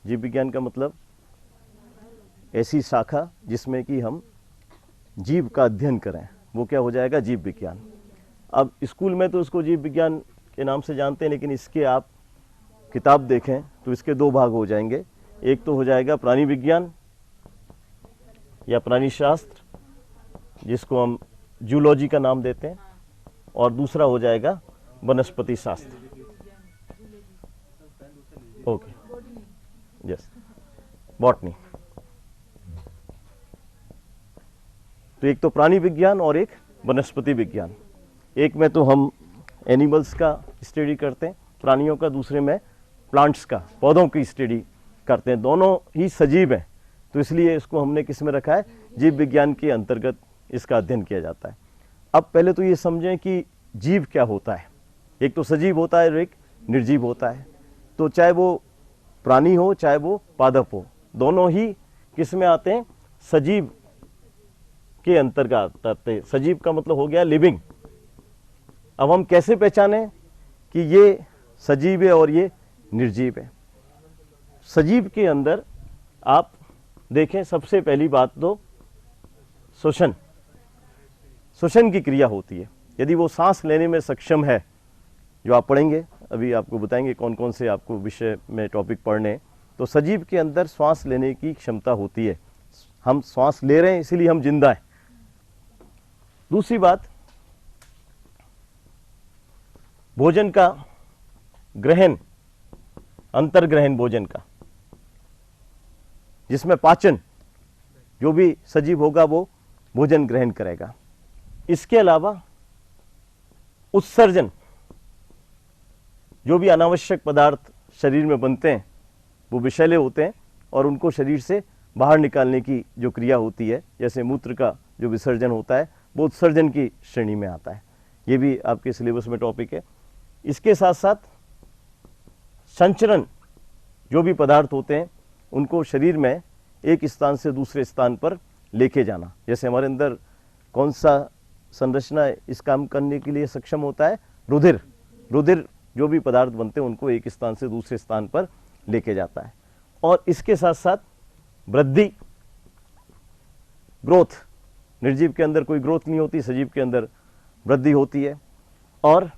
जीव विज्ञान का मतलब ऐसी शाखा जिसमें कि हम जीव का अध्ययन करें, वो क्या हो जाएगा? जीव विज्ञान। अब स्कूल में तो इसको जीव विज्ञान के नाम से जानते हैं, लेकिन इसके आप किताब देखें तो इसके दो भाग हो जाएंगे। एक तो हो जाएगा प्राणी विज्ञान या प्राणी शास्त्र, जिसको हम जूलॉजी का नाम देते हैं, और दूसरा हो जाएगा वनस्पति शास्त्र। Okay, yes, botany. तो एक तो प्राणी विज्ञान और एक वनस्पति विज्ञान। एक में तो हम एनिमल्स का स्टडी करते हैं प्राणियों का, दूसरे में प्लांट्स का, पौधों की स्टडी करते हैं। दोनों ही सजीव हैं, तो इसलिए इसको हमने किस में रखा है? जीव विज्ञान के अंतर्गत इसका अध्ययन किया जाता है। अब पहले तो ये समझें कि जीव क्या होता है। एक तो सजीव होता है और एक निर्जीव होता है। तो चाहे वो प्राणी हो चाहे वो पादप हो, दोनों ही किस में आते हैं? सजीव के अंतर्गत आते हैं। सजीव का मतलब हो गया लिविंग। अब हम कैसे पहचानें कि ये सजीव है और ये निर्जीव है? सजीव के अंदर आप देखें, सबसे पहली बात तो श्वसन की क्रिया होती है। यदि वो सांस लेने में सक्षम है, जो आप पढ़ेंगे, अभी आपको बताएंगे कौन कौन से आपको विषय में टॉपिक पढ़ने, तो सजीव के अंदर श्वास लेने की क्षमता होती है। हम श्वास ले रहे हैं इसीलिए हम जिंदा हैं। दूसरी बात, भोजन का ग्रहण, अंतर्ग्रहण भोजन का, जिसमें पाचन, जो भी सजीव होगा वो भोजन ग्रहण करेगा। इसके अलावा उत्सर्जन, जो भी अनावश्यक पदार्थ शरीर में बनते हैं वो विषैले होते हैं और उनको शरीर से बाहर निकालने की जो क्रिया होती है, जैसे मूत्र का जो विसर्जन होता है, वो उत्सर्जन की श्रेणी में आता है। ये भी आपके सिलेबस में टॉपिक है। इसके साथ साथ संचरण, जो भी पदार्थ होते हैं उनको शरीर में एक स्थान से दूसरे स्थान पर लेके जाना। जैसे हमारे अंदर कौन सा संरचना इस काम करने के लिए सक्षम होता है? रुधिर। रुधिर जो भी पदार्थ बनते हैं उनको एक स्थान से दूसरे स्थान पर लेके जाता है। और इसके साथ साथ वृद्धि, ग्रोथ। निर्जीव के अंदर कोई ग्रोथ नहीं होती, सजीव के अंदर वृद्धि होती है। और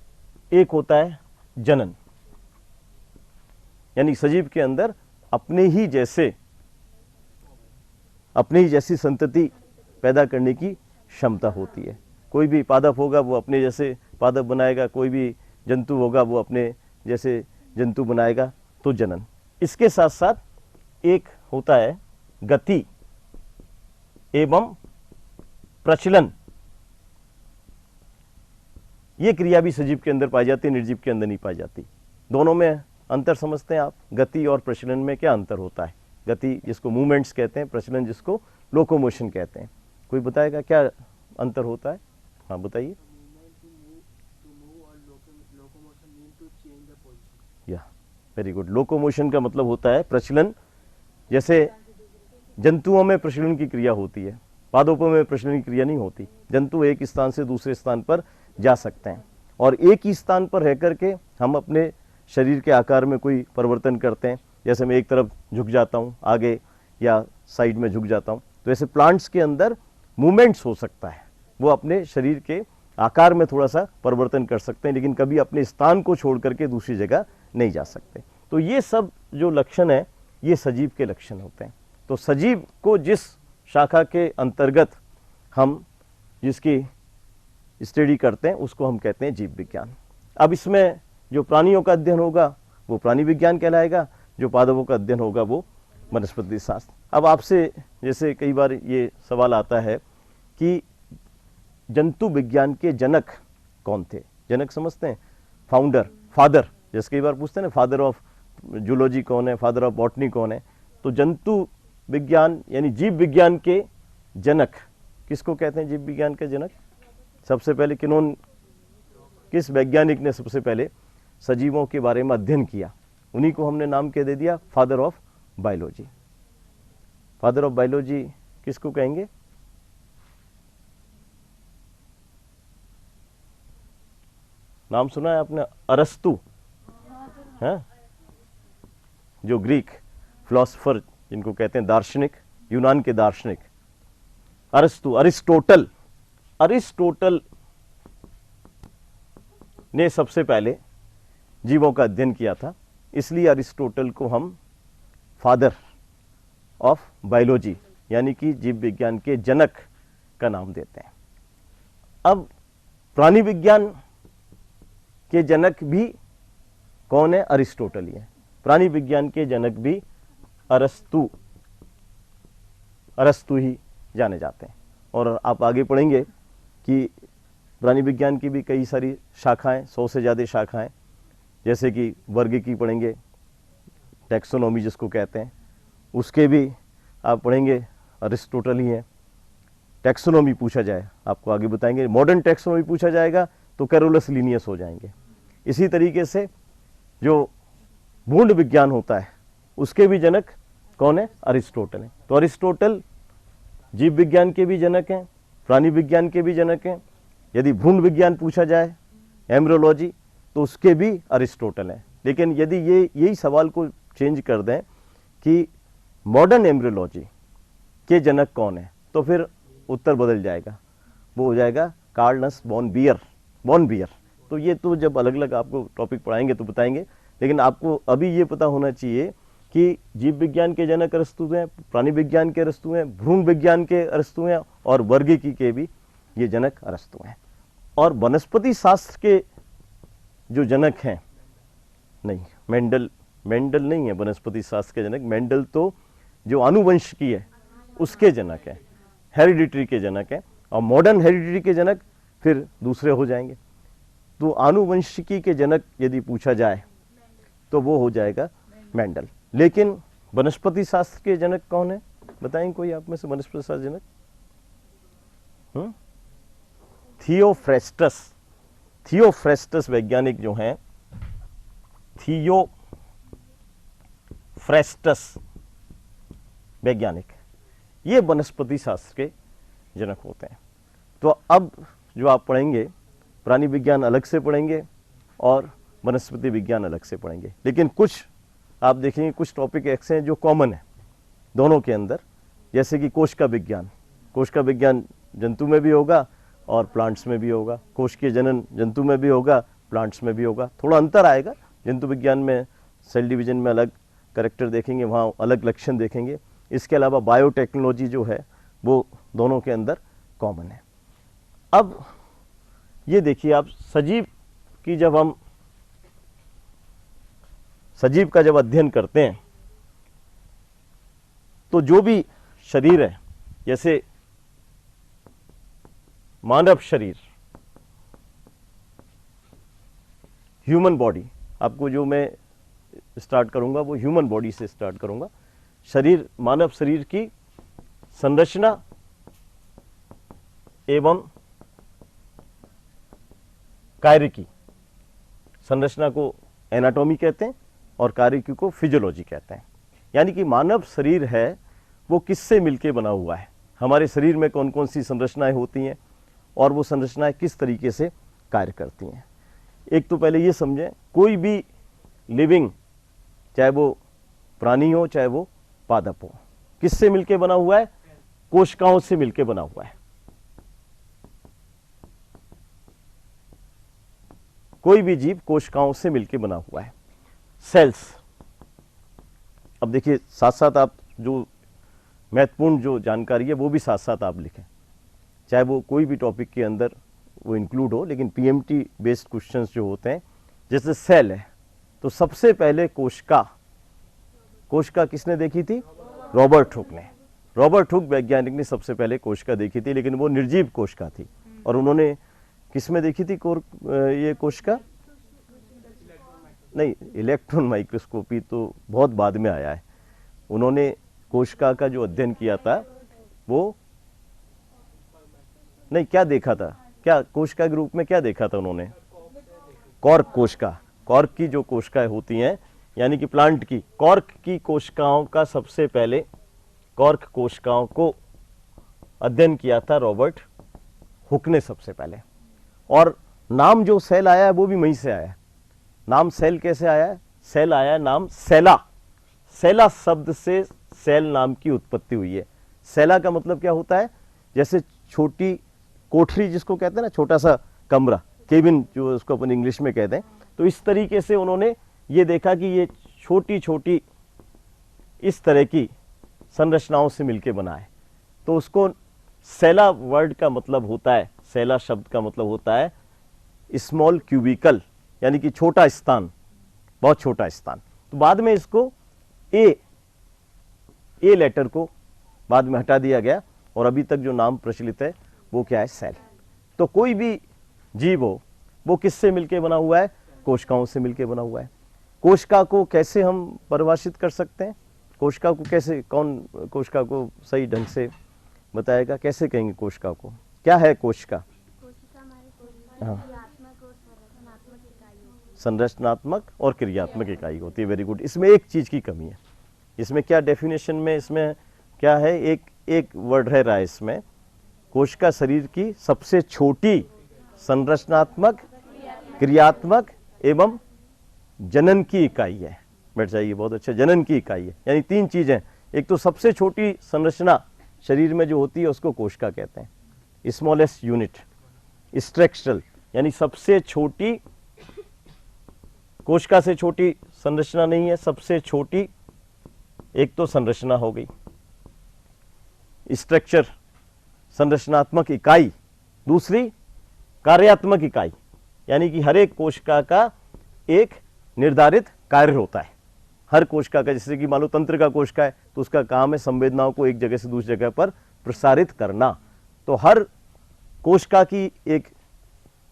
एक होता है जनन, यानी सजीव के अंदर अपने ही जैसी संतति पैदा करने की क्षमता होती है। कोई भी पादप होगा वो अपने जैसे पादप बनाएगा, कोई भी जंतु होगा वो अपने जैसे जंतु बनाएगा, तो जनन। इसके साथ साथ एक होता है गति एवं प्रचलन। ये क्रिया भी सजीव के अंदर पाई जाती है, निर्जीव के अंदर नहीं पाई जाती। दोनों में अंतर समझते हैं आप? गति और प्रचलन में क्या अंतर होता है? गति जिसको मूवमेंट्स कहते हैं, प्रचलन जिसको लोकोमोशन कहते हैं। कोई बताएगा क्या अंतर होता है? हाँ बताइए। या वेरी गुड। लोकोमोशन का मतलब होता है प्रचलन। जैसे जंतुओं में प्रचलन की क्रिया होती है, पादपों में प्रचलन की क्रिया नहीं होती। जंतु एक स्थान से दूसरे स्थान पर जा सकते हैं और एक ही स्थान पर रह करके हम अपने शरीर के आकार में कोई परिवर्तन करते हैं। जैसे मैं एक तरफ झुक जाता हूँ आगे या साइड में झुक जाता हूँ, तो ऐसे प्लांट्स के अंदर मूवमेंट्स हो सकता है। वो अपने शरीर के आकार में थोड़ा सा परिवर्तन कर सकते हैं, लेकिन कभी अपने स्थान को छोड़ करके दूसरी जगह नहीं जा सकते। तो ये सब जो लक्षण है ये सजीव के लक्षण होते हैं। तो सजीव को जिस शाखा के अंतर्गत हम जिसकी स्टडी करते हैं उसको हम कहते हैं जीव विज्ञान। अब इसमें जो प्राणियों का अध्ययन होगा वो प्राणी विज्ञान कहलाएगा, जो पादपों का अध्ययन होगा वो वनस्पति शास्त्र। अब आपसे जैसे कई बार ये सवाल आता है कि जंतु विज्ञान के जनक कौन थे? जनक समझते हैं? फाउंडर, फादर, जैसे कई बार पूछते हैं ना, फादर ऑफ जूलॉजी कौन है, फादर ऑफ बॉटनी कौन है? तो जंतु विज्ञान यानी जीव विज्ञान के जनक किसको कहते हैं? जीव विज्ञान के जनक सबसे पहले किस वैज्ञानिक ने सबसे पहले सजीवों के बारे में अध्ययन किया? उन्हीं को हमने नाम क्या दे दिया? Father of biology. Father of biology किसको कहेंगे? नाम सुना है आपने? अरस्तु है, जो ग्रीक फिलोसफर जिनको कहते हैं दार्शनिक, यूनान के दार्शनिक अरस्तु, अरिस्टोटल ने सबसे पहले जीवों का अध्ययन किया था, इसलिए अरिस्टोटल को हम फादर ऑफ बायोलॉजी यानी कि जीव विज्ञान के जनक का नाम देते हैं। अब प्राणी विज्ञान के जनक भी कौन है? अरिस्टोटल ही है। प्राणी विज्ञान के जनक भी अरस्तु ही जाने जाते हैं। और आप आगे पढ़ेंगे कि प्राणी विज्ञान की भी कई सारी शाखाएं, 100 से ज़्यादा शाखाएं, जैसे कि वर्ग की पढ़ेंगे, टैक्सोनॉमी जिसको कहते हैं, उसके भी आप पढ़ेंगे अरिस्टोटल ही है। टैक्सोनॉमी पूछा जाए आपको आगे बताएंगे, मॉडर्न टैक्सोनॉमी पूछा जाएगा तो कैरोलस लिनियस हो जाएंगे। इसी तरीके से जो भूंड विज्ञान होता है उसके भी जनक कौन है? अरिस्टोटल है। तो अरिस्टोटल जीव विज्ञान के भी जनक हैं, प्राणी विज्ञान के भी जनक हैं। यदि भ्रूण विज्ञान पूछा जाए, एम्ब्रियोलॉजी, तो उसके भी अरिस्टोटल हैं। लेकिन यदि यही सवाल को चेंज कर दें कि मॉडर्न एम्ब्रियोलॉजी के जनक कौन है, तो फिर उत्तर बदल जाएगा, वो हो जाएगा कार्लस बॉन बियर। तो ये तो जब अलग अलग आपको टॉपिक पढ़ाएंगे तो बताएंगे, लेकिन आपको अभी ये पता होना चाहिए कि जीव विज्ञान के जनक अरस्तु हैं, प्राणी विज्ञान के अरस्तु हैं, भ्रूण विज्ञान के अरस्तु हैं और वर्गीकी के भी ये जनक अरस्तु हैं। और वनस्पति शास्त्र के जो जनक हैं, नहीं, मेंडल नहीं है वनस्पति शास्त्र के जनक। मेंडल तो जो आनुवंशिकी है उसके जनक है, हेरिडिटरी के जनक है। और मॉडर्न हेरिडिटरी के जनक फिर दूसरे हो जाएंगे। तो आनुवंशिकी के जनक यदि पूछा जाए तो वो हो जाएगा मेंडल। लेकिन वनस्पति शास्त्र के जनक कौन है? बताएं कोई आप में से वनस्पति शास्त्र जनक? थियोफ्रेस्टस वैज्ञानिक जो हैं, थियोफ्रेस्टस वैज्ञानिक, ये वनस्पति शास्त्र के जनक होते हैं। तो अब जो आप पढ़ेंगे, प्राणी विज्ञान अलग से पढ़ेंगे और वनस्पति विज्ञान अलग से पढ़ेंगे। लेकिन कुछ आप देखेंगे, कुछ टॉपिक ऐसे हैं जो कॉमन है दोनों के अंदर, जैसे कि कोश का विज्ञान जंतु में भी होगा और प्लांट्स में भी होगा। कोश के जनन जंतु में भी होगा, प्लांट्स में भी होगा। थोड़ा अंतर आएगा, जंतु विज्ञान में सेल डिवीजन में अलग कैरेक्टर देखेंगे, वहाँ अलग लक्षण देखेंगे। इसके अलावा बायोटेक्नोलॉजी जो है वो दोनों के अंदर कॉमन है। अब ये देखिए आप, सजीव का जब अध्ययन करते हैं तो जो भी शरीर है, जैसे मानव शरीर, ह्यूमन बॉडी, आपको जो मैं स्टार्ट करूंगा वो ह्यूमन बॉडी से स्टार्ट करूंगा। शरीर, मानव शरीर की संरचना एवं कार्य की, संरचना को एनाटॉमी कहते हैं और कार्य को फिजियोलॉजी कहते हैं। यानी कि मानव शरीर है वो किससे मिलके बना हुआ है, हमारे शरीर में कौन कौन सी संरचनाएं होती हैं और वो संरचनाएं किस तरीके से कार्य करती हैं। एक तो पहले ये समझें, कोई भी लिविंग, चाहे वो प्राणी हो चाहे वो पादप हो, किससे मिलके बना हुआ है? कोशिकाओं से मिलके बना हुआ है। कोई भी जीव कोशिकाओं से मिलके बना हुआ है। सेल्स, अब देखिए साथ साथ आप जो महत्वपूर्ण जो जानकारी है वो भी साथ साथ आप लिखें, चाहे वो कोई भी टॉपिक के अंदर वो इंक्लूड हो। लेकिन पीएमटी बेस्ड क्वेश्चंस जो होते हैं, जैसे सेल है, तो सबसे पहले कोशिका किसने देखी थी? रॉबर्ट हुक वैज्ञानिक ने सबसे पहले कोशिका देखी थी, लेकिन वो निर्जीव कोशिका थी। और उन्होंने किसमें देखी थी ये कोशिका? नहीं, इलेक्ट्रॉन माइक्रोस्कोपी तो बहुत बाद में आया है। उन्होंने कोशिका का जो अध्ययन किया था वो नहीं, क्या देखा था, क्या कोशिका के रूप में क्या देखा था उन्होंने? कॉर्क कोशिका। कॉर्क की जो कोशिकाएं होती हैं, यानी कि प्लांट की कॉर्क की कोशिकाओं का सबसे पहले कॉर्क कोशिकाओं को अध्ययन किया था रॉबर्ट हुक ने सबसे पहले। और नाम जो सेल आया है वो भी वहीं से आया है। नाम सेल कैसे आया है? सेल आया है नाम सेला, सेला शब्द से सेल नाम की उत्पत्ति हुई है। सेला का मतलब क्या होता है, जैसे छोटी कोठरी जिसको कहते हैं ना, छोटा सा कमरा, केबिन जो उसको अपन इंग्लिश में कहते हैं। तो इस तरीके से उन्होंने ये देखा कि ये छोटी छोटी इस तरह की संरचनाओं से मिलके बना है। तो उसको सेला वर्ड का मतलब होता है, सेला शब्द का मतलब होता है स्मॉल क्यूबिकल, यानी कि छोटा स्थान, बहुत छोटा स्थान। तो बाद में इसको ए लेटर को बाद में हटा दिया गया और अभी तक जो नाम प्रचलित है वो क्या है, सेल। तो कोई भी जीव हो वो किससे मिलके बना हुआ है, कोशिकाओं से मिलके बना हुआ है। कोशिका को कैसे हम परिभाषित कर सकते हैं, कोशिका को कैसे, कौन कोशिका को सही ढंग से बताएगा, कैसे कहेंगे कोशिका को, क्या है कोशिका? संरचनात्मक और क्रियात्मक इकाई होती है। Very good. इसमें एक चीज की कमी है, इसमें क्या डेफिनेशन में, इसमें क्या है, एक वर्ड रह रहा है इसमें, कोशिका शरीर की सबसे छोटी संरचनात्मक, क्रियात्मक एवं जनन की इकाई है। बैठ जाइए, बहुत अच्छा, जनन की इकाई है। यानी तीन चीजें, एक तो सबसे छोटी संरचना शरीर में जो होती है उसको कोशिका कहते हैं, स्मॉलेस्ट यूनिट, स्ट्रक्चरल, यानी सबसे छोटी, कोशिका से छोटी संरचना नहीं है, सबसे छोटी एक तो संरचना हो गई, स्ट्रक्चर, संरचनात्मक इकाई, दूसरी कार्यात्मक इकाई, यानी कि हर एक कोशिका का एक निर्धारित कार्य होता है। हर कोशिका का, जैसे कि मान लो तंत्र का कोशिका है तो उसका काम है संवेदनाओं को एक जगह से दूसरी जगह पर प्रसारित करना। तो हर कोशिका की एक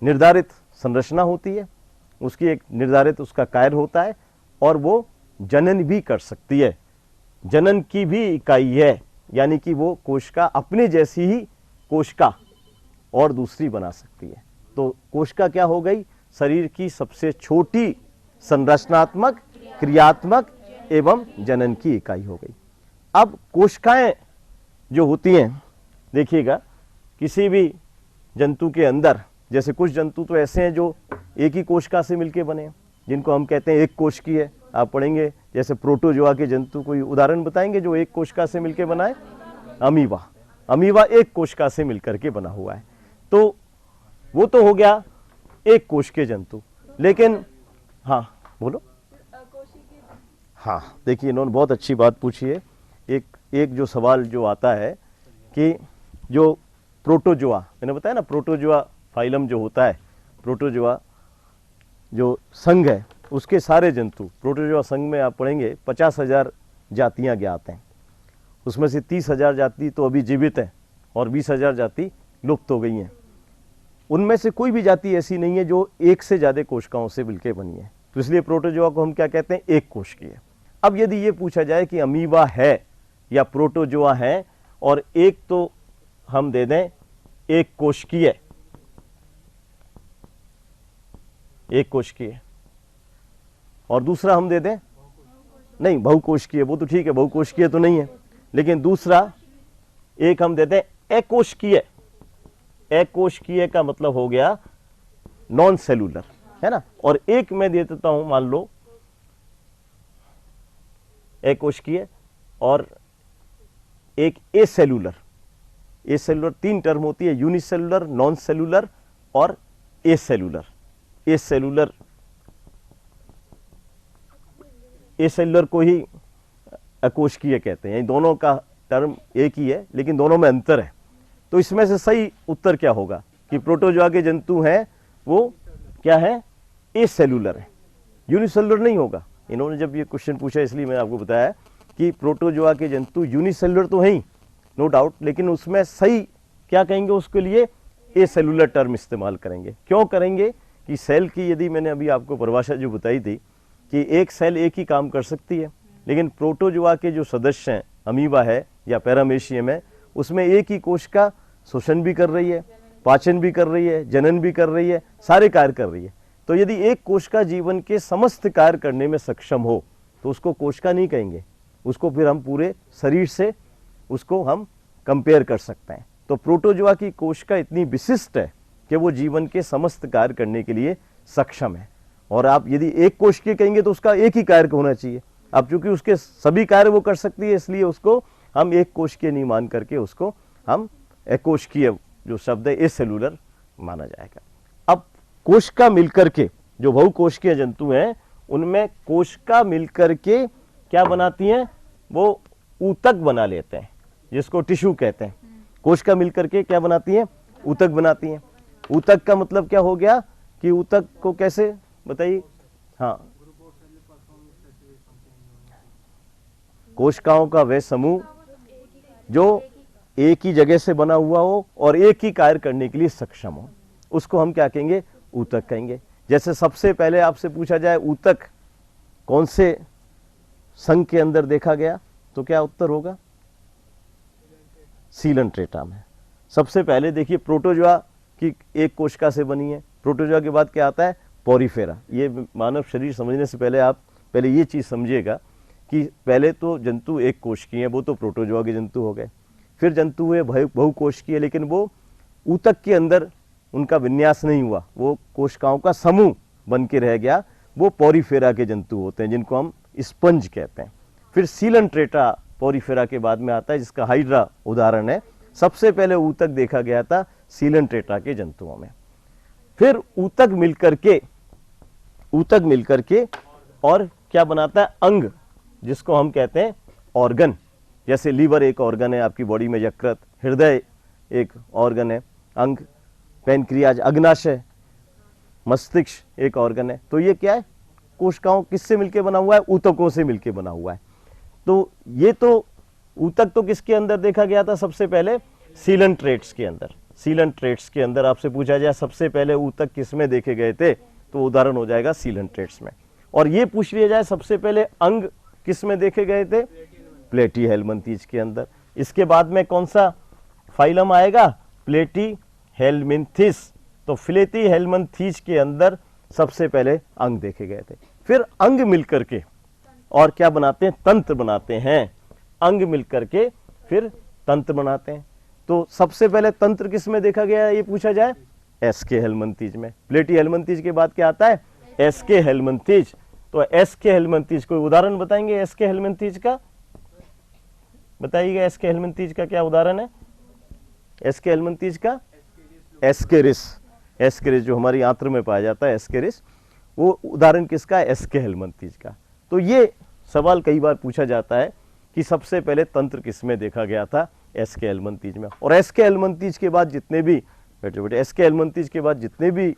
निर्धारित संरचना होती है, उसकी एक निर्धारित उसका कार्य होता है और वो जनन भी कर सकती है, जनन की भी इकाई है, यानी कि वो कोशिका अपने जैसी ही कोशिका और दूसरी बना सकती है। तो कोशिका क्या हो गई, शरीर की सबसे छोटी संरचनात्मक, क्रियात्मक एवं जनन की इकाई हो गई। अब कोशिकाएं जो होती हैं, देखिएगा किसी भी जंतु के अंदर, जैसे कुछ जंतु तो ऐसे हैं जो एक ही कोशिका से मिलके बने हैं, जिनको हम कहते हैं एक कोशिकीय। आप पढ़ेंगे जैसे प्रोटोजोआ के जंतु, कोई उदाहरण बताएंगे जो एक कोशिका से मिलके बना है? अमीबा। अमीबा एक कोशिका से मिलकर के बना हुआ है। तो वो तो हो गया एक कोश के जंतु। लेकिन हाँ बोलो। हाँ देखिए, इन्होंने बहुत अच्छी बात पूछी है। एक जो सवाल जो आता है कि जो प्रोटोजोआ, मैंने बताया ना, प्रोटोजोआ फाइलम जो होता है, प्रोटोजोआ जो संघ है, उसके सारे जंतु, प्रोटोजोआ संघ में आप पढ़ेंगे 50,000 जातियां ज्ञात हैं। उसमें से 30,000 जाति तो अभी जीवित हैं और 20,000 जाति लुप्त हो गई हैं। उनमें से कोई भी जाति ऐसी नहीं है जो एक से ज़्यादा कोशिकाओं से मिलकर बनी है। तो इसलिए प्रोटोजोआ को हम क्या कहते हैं, एक कोशिकीय। अब यदि ये पूछा जाए कि अमीबा है या प्रोटोजोआ है, और एक तो हम दे दें एक कोशिकीय, एक कोशिकीय, और दूसरा हम दे दें नहीं बहुकोशिकीय, वो तो ठीक है, बहुकोशिकीय तो नहीं है, लेकिन दूसरा एक हम देते हैं अकोशिकीय। अकोशिकीय का मतलब हो गया नॉन सेलुलर, है ना। और एक मैं दे देता हूं, मान लो अकोशिकीय और एक एसेलुलर। एसेलुलर तीन टर्म होती है, यूनिसेलुलर, नॉन सेलुलर और एसेलुलर। एसेलुलर, एसेलुलर को ही अकोशिकीय कहते हैं। दोनों का टर्म एक ही है लेकिन दोनों में अंतर है। तो इसमें से सही उत्तर क्या होगा कि प्रोटोजोआ के जंतु हैं वो क्या है, एसेलुलर है, यूनिसेलुलर नहीं होगा। इन्होंने जब ये क्वेश्चन पूछा इसलिए मैंने आपको बताया कि प्रोटोजोआ के जंतु यूनिसेलुलर तो हैं ही, नो डाउट, लेकिन उसमें सही क्या कहेंगे, उसके लिए एसेलुलर टर्म इस्तेमाल करेंगे। क्यों करेंगे कि सेल की, यदि मैंने अभी आपको परिभाषा जो बताई थी कि एक सेल एक ही काम कर सकती है, लेकिन प्रोटोजोआ के जो सदस्य हैं, अमीबा है या पैरामेशियम है, उसमें एक ही कोशिका शोषण भी कर रही है, पाचन भी कर रही है, जनन भी कर रही है, सारे कार्य कर रही है। तो यदि एक कोशिका जीवन के समस्त कार्य करने में सक्षम हो तो उसको कोशिका नहीं कहेंगे, उसको फिर हम पूरे शरीर से उसको हम कंपेयर कर सकते हैं। तो प्रोटोजोआ की कोशिका इतनी विशिष्ट है कि वो जीवन के समस्त कार्य करने के लिए सक्षम है। और आप यदि एक कोशिकीय कहेंगे तो उसका एक ही कार्य होना चाहिए। अब चूंकि उसके सभी कार्य वो कर सकती है, इसलिए उसको हम एक कोशिकीय नहीं मान करके उसको हम एकोशिकीय जो शब्द है एसेलुलर माना जाएगा। अब कोशिका मिलकर के जो बहुकोशिकीय जंतु हैं उनमें कोशिका मिलकर के क्या बनाती हैं, वो ऊतक बना लेते हैं जिसको टिश्यू कहते हैं। कोशिका मिलकर के क्या बनाती हैं, ऊतक बनाती हैं। ऊतक का मतलब क्या हो गया कि ऊतक को कैसे बताइए। हाँ, कोशिकाओं का वह समूह जो एक ही जगह से बना हुआ हो और एक ही कार्य करने के लिए सक्षम हो, उसको हम क्या कहेंगे, ऊतक कहेंगे। जैसे सबसे पहले आपसे पूछा जाए ऊतक कौन से संघ के अंदर देखा गया, तो क्या उत्तर होगा, सीलंट्रेटा में। सबसे पहले देखिए प्रोटोजोआ की एक कोशिका से बनी है। प्रोटोजोआ के बाद क्या आता है, पॉरीफेरा। ये मानव शरीर समझने से पहले आप पहले ये चीज़ समझिएगा कि पहले तो जंतु एक कोशिकीय है, वो तो प्रोटोजोआ के जंतु हो गए। फिर जंतु हुए बहुकोशिकीय, लेकिन वो ऊतक के अंदर उनका विन्यास नहीं हुआ, वो कोशिकाओं का समूह बन के रह गया, वो पॉरीफेरा के जंतु होते हैं जिनको हम स्पंज कहते हैं। फिर सीलंट्रेटा पॉरीफेरा के बाद में आता है, जिसका हाइड्रा उदाहरण है। सबसे पहले ऊतक देखा गया था सीलंट्रेटा के जंतुओं में। फिर ऊतक मिलकर के और क्या बनाता है, अंग, जिसको हम कहते हैं ऑर्गन। जैसे लीवर एक ऑर्गन है आपकी बॉडी में, यकृत, हृदय एक ऑर्गन है, अंग, पैनक्रियाज, अग्नाशय, मस्तिष्क एक ऑर्गन है। तो ये क्या है, कोशिकाओं किससे मिलके बना हुआ है, ऊतकों से मिलके बना हुआ है। तो ये तो ऊतक तो किसके अंदर देखा गया था, सबसे पहले सीलंट्रेट्स के अंदर। सीलंट्रेट्स के अंदर आपसे पूछा जाए सबसे पहले ऊतक किस में देखे गए थे, तो उदाहरण हो जाएगा सीलंट्रेट्स में। और ये पूछ लिया जाए सबसे पहले अंग किस में देखे गए थे, प्लेटीहेल्मिन्थीज के अंदर। इसके बाद में कौन सा फाइलम आएगा, प्लेटीहेल्मिन्थीज। तो प्लेटीहेल्मिन्थीज के अंदर सबसे पहले अंग देखे गए थे। फिर अंग मिलकर के और क्या बनाते हैं, तंत्र बनाते हैं। अंग मिलकर के फिर तंत्र बनाते हैं। तो सबसे पहले तंत्र किस में देखा गया, ये पूछा जाए, एसके हेल्मिन्थीज में। प्लेटीहेल्मिन्थीज के बाद क्या आता है, एसके हेल्मिन्थीज। तो एसके हेल्मिन्थीज कोई उदाहरण बताएंगे एसके हेल्मिन्थीज का, बताइएगा एसके हेल्मिन्थीज का क्या उदाहरण है, एसके हेल्मिन्थीज का, एस्केरिस। एस्केरिस जो हमारी आंत्र में पाया जाता है, एस्केरिस, वो उदाहरण किसका, एसके हेल्मिन्थीज का। तो ये सवाल कई बार पूछा जाता है कि सबसे पहले तंत्र किसमें देखा गया था, एसके हेल्मिन्थीज में। और एसके हेल्मिन्थीज के बाद जितने भी एसके हेल्मिन्थीज के बाद जितने भी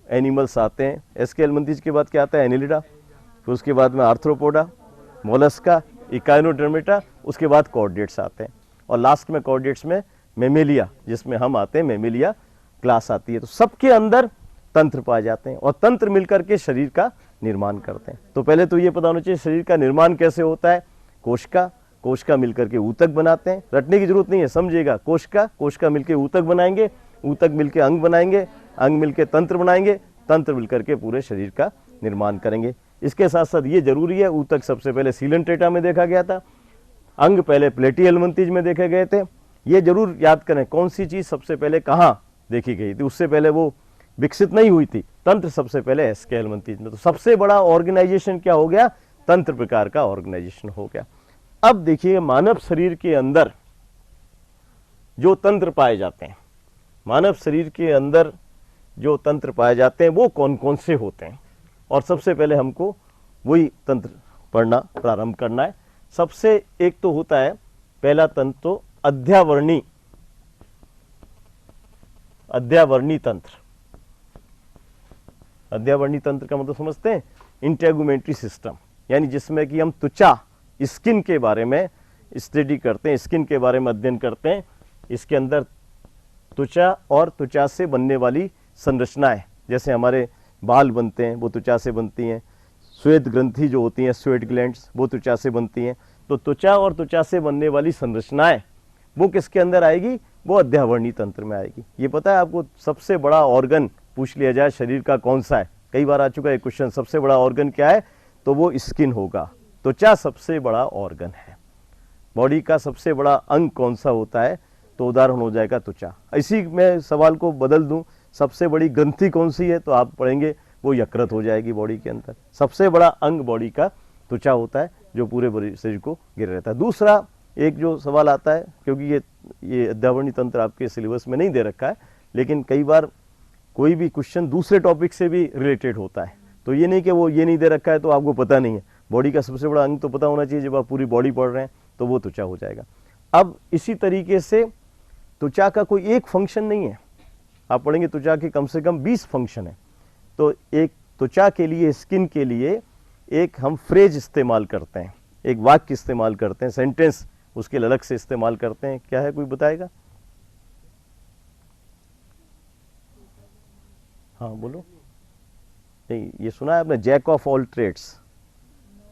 एनिमल्स आते हैं, एसके हेल्मिन्थीज के बाद क्या आता है, एनिलिडा, फिर उसके बाद में आर्थ्रोपोडा, मोलस्का, इकाइनोडर्मेटा, उसके बाद कॉर्डेट्स आते हैं, और लास्ट में कॉर्डेट्स में मेमेलिया, जिसमें हम आते हैं, मेमेलिया क्लास आती है। तो सबके अंदर तंत्र पाए जाते हैं और तंत्र मिलकर के शरीर का निर्माण करते हैं। तो पहले तो ये पता होना चाहिए शरीर का निर्माण कैसे होता है, कोशिका मिलकर के ऊतक बनाते हैं। रटने की जरूरत नहीं है, समझिएगा, कोशिका मिलकर ऊतक बनाएंगे, ऊतक मिलकर अंग बनाएंगे, अंग मिलकर तंत्र बनाएंगे, तंत्र मिलकर के पूरे शरीर का निर्माण करेंगे। इसके साथ साथ ये जरूरी है, ऊतक सबसे पहले सीलंट्रेटा में देखा गया था, अंग पहले प्लेटीहेल्मिन्थीज में देखे गए थे। ये जरूर याद करें कौन सी चीज सबसे पहले कहाँ देखी गई थी, उससे पहले वो विकसित नहीं हुई थी। तंत्र सबसे पहले एसके हेल्मिन्थीज में। तो सबसे बड़ा ऑर्गेनाइजेशन क्या हो गया, तंत्र प्रकार का ऑर्गेनाइजेशन हो गया। अब देखिए मानव शरीर के अंदर जो तंत्र पाए जाते हैं, मानव शरीर के अंदर जो तंत्र पाए जाते हैं वो कौन कौन से होते हैं, और सबसे पहले हमको वही तंत्र पढ़ना प्रारंभ करना है। सबसे एक तो होता है पहला तंत्र तो अध्यावरणी तंत्र। अध्यावरणी तंत्र का मतलब समझते हैं, इंटेगुमेंट्री सिस्टम, यानी जिसमें कि हम त्वचा, स्किन के बारे में स्टडी करते हैं, स्किन के बारे में अध्ययन करते हैं। इसके अंदर त्वचा और त्वचा से बनने वाली संरचनाएं, जैसे हमारे बाल बनते हैं वो त्वचा से बनती हैं, श्वेत ग्रंथि जो होती हैं, स्वेट ग्लैंड्स, वो त्वचा से बनती हैं। तो त्वचा और त्वचा से बनने वाली संरचनाएं वो किसके अंदर आएगी, वो अध्यावरणी तंत्र में आएगी। ये पता है आपको, सबसे बड़ा ऑर्गन पूछ लिया जाए शरीर का कौन सा है, कई बार आ चुका है क्वेश्चन, सबसे बड़ा ऑर्गन क्या है, तो वो स्किन होगा। त्वचा सबसे बड़ा ऑर्गन है। बॉडी का सबसे बड़ा अंग कौन सा होता है, तो उदाहरण हो जाएगा त्वचा। इसी में सवाल को बदल दूं, सबसे बड़ी ग्रंथि कौन सी है, तो आप पढ़ेंगे वो यकृत हो जाएगी बॉडी के अंदर। सबसे बड़ा अंग बॉडी का त्वचा होता है, जो पूरे शरीर को घेरे रहता है। दूसरा एक जो सवाल आता है, क्योंकि ये अध्यावरणी तंत्र आपके सिलेबस में नहीं दे रखा है, लेकिन कई बार कोई भी क्वेश्चन दूसरे टॉपिक से भी रिलेटेड होता है, तो ये नहीं कि वो ये नहीं दे रखा है तो आपको पता नहीं है। बॉडी का सबसे बड़ा अंग तो पता होना चाहिए, जब आप पूरी बॉडी पढ़ रहे हैं तो वो त्वचा हो जाएगा। अब इसी तरीके से त्वचा का कोई एक फंक्शन नहीं है, आप पढ़ेंगे त्वचा के कम से कम 20 फंक्शन है। तो एक त्वचा के लिए, स्किन के लिए एक हम फ्रेज इस्तेमाल करते हैं, एक वाक्य इस्तेमाल करते हैं, सेंटेंस उसके लिए अलग से इस्तेमाल करते हैं। क्या है, कोई बताएगा? हाँ बोलो। नहीं, ये सुना है आपने, jack of all trades.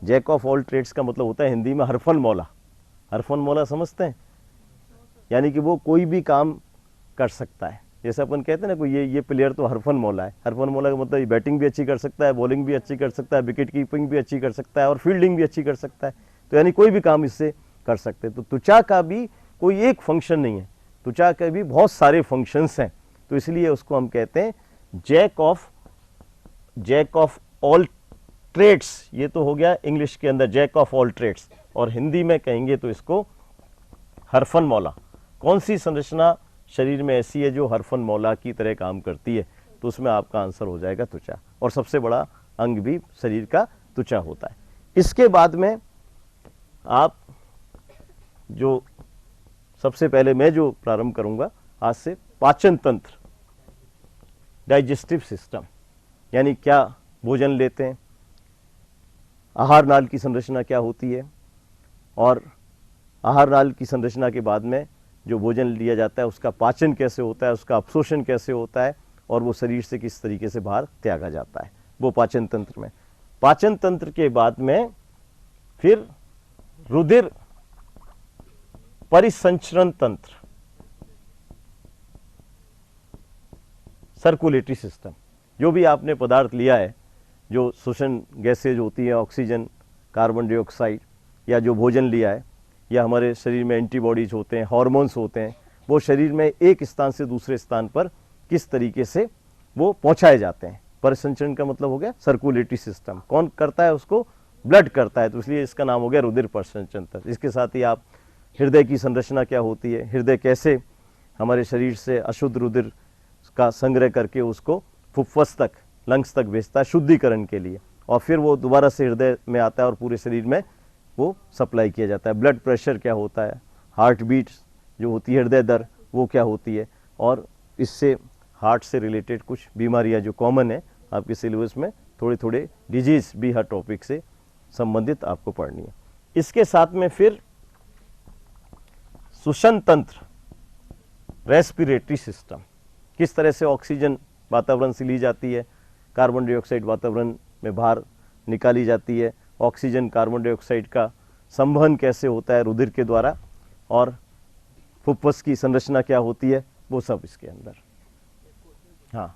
Jack of all trades का मतलब होता है हिंदी में हरफन मौला। हरफन मौला समझते हैं? यानी कि वो कोई भी काम कर सकता है। जैसे अपन कहते हैं ना, कोई ये प्लेयर तो हरफन मौला है। हरफन मौला का मतलब बैटिंग भी अच्छी कर सकता है, बॉलिंग भी अच्छी कर सकता है, विकेट कीपिंग भी अच्छी कर सकता है और फील्डिंग भी अच्छी कर सकता है। तो यानी कोई भी काम इससे कर सकते हैं। तो त्वचा का भी कोई एक फंक्शन नहीं है, त्वचा के भी बहुत सारे फंक्शंस हैं। तो इसलिए उसको हम कहते हैं जैक ऑफ ऑल ट्रेड्स। ये तो हो गया इंग्लिश के अंदर जैक ऑफ ऑल ट्रेड्स, और हिंदी में कहेंगे तो इसको हरफन मौला। कौन सी संरचना शरीर में ऐसी है जो हरफन मौला की तरह काम करती है? तो उसमें आपका आंसर हो जाएगा त्वचा, और सबसे बड़ा अंग भी शरीर का त्वचा होता है। इसके बाद में आप जो सबसे पहले मैं जो प्रारंभ करूंगा आज से, पाचन तंत्र, डाइजेस्टिव सिस्टम, यानी क्या भोजन लेते हैं, आहार नाल की संरचना क्या होती है, और आहार नाल की संरचना के बाद में जो भोजन लिया जाता है उसका पाचन कैसे होता है, उसका अवशोषण कैसे होता है, और वो शरीर से किस तरीके से बाहर त्यागा जाता है, वो पाचन तंत्र में। पाचन तंत्र के बाद में फिर रुधिर परिसंचरण तंत्र, सर्कुलेटरी सिस्टम। जो भी आपने पदार्थ लिया है, जो श्वसन गैसेज होती है, ऑक्सीजन, कार्बन डाइऑक्साइड, या जो भोजन लिया है, या हमारे शरीर में एंटीबॉडीज होते हैं, हार्मोन्स होते हैं, वो शरीर में एक स्थान से दूसरे स्थान पर किस तरीके से वो पहुंचाए जाते हैं। परिसंचरण का मतलब हो गया सर्कुलेटरी सिस्टम। कौन करता है उसको? ब्लड करता है, तो इसलिए इसका नाम हो गया रुधिर परिसंचरण तंत्र। इसके साथ ही आप हृदय की संरचना क्या होती है, हृदय कैसे हमारे शरीर से अशुद्ध रुधिर का संग्रह करके उसको फुफ्फुस तक, लंग्स तक भेजता है शुद्धिकरण के लिए, और फिर वो दोबारा से हृदय में आता है और पूरे शरीर में वो सप्लाई किया जाता है। ब्लड प्रेशर क्या होता है, हार्ट बीट जो होती है, हृदय दर, वो क्या होती है, और इससे हार्ट से रिलेटेड कुछ बीमारियां जो कॉमन है आपके सिलेबस में, थोड़े थोड़े डिजीज भी हर टॉपिक से संबंधित आपको पढ़नी है। इसके साथ में फिर श्वसन तंत्र, रेस्पिरेटरी सिस्टम, किस तरह से ऑक्सीजन वातावरण से ली जाती है, कार्बन डाइऑक्साइड वातावरण में बाहर निकाली जाती है, ऑक्सीजन कार्बन डाइऑक्साइड का संवहन कैसे होता है रुधिर के द्वारा, और फुफ्फुस की संरचना क्या होती है, वो सब इसके अंदर। हाँ,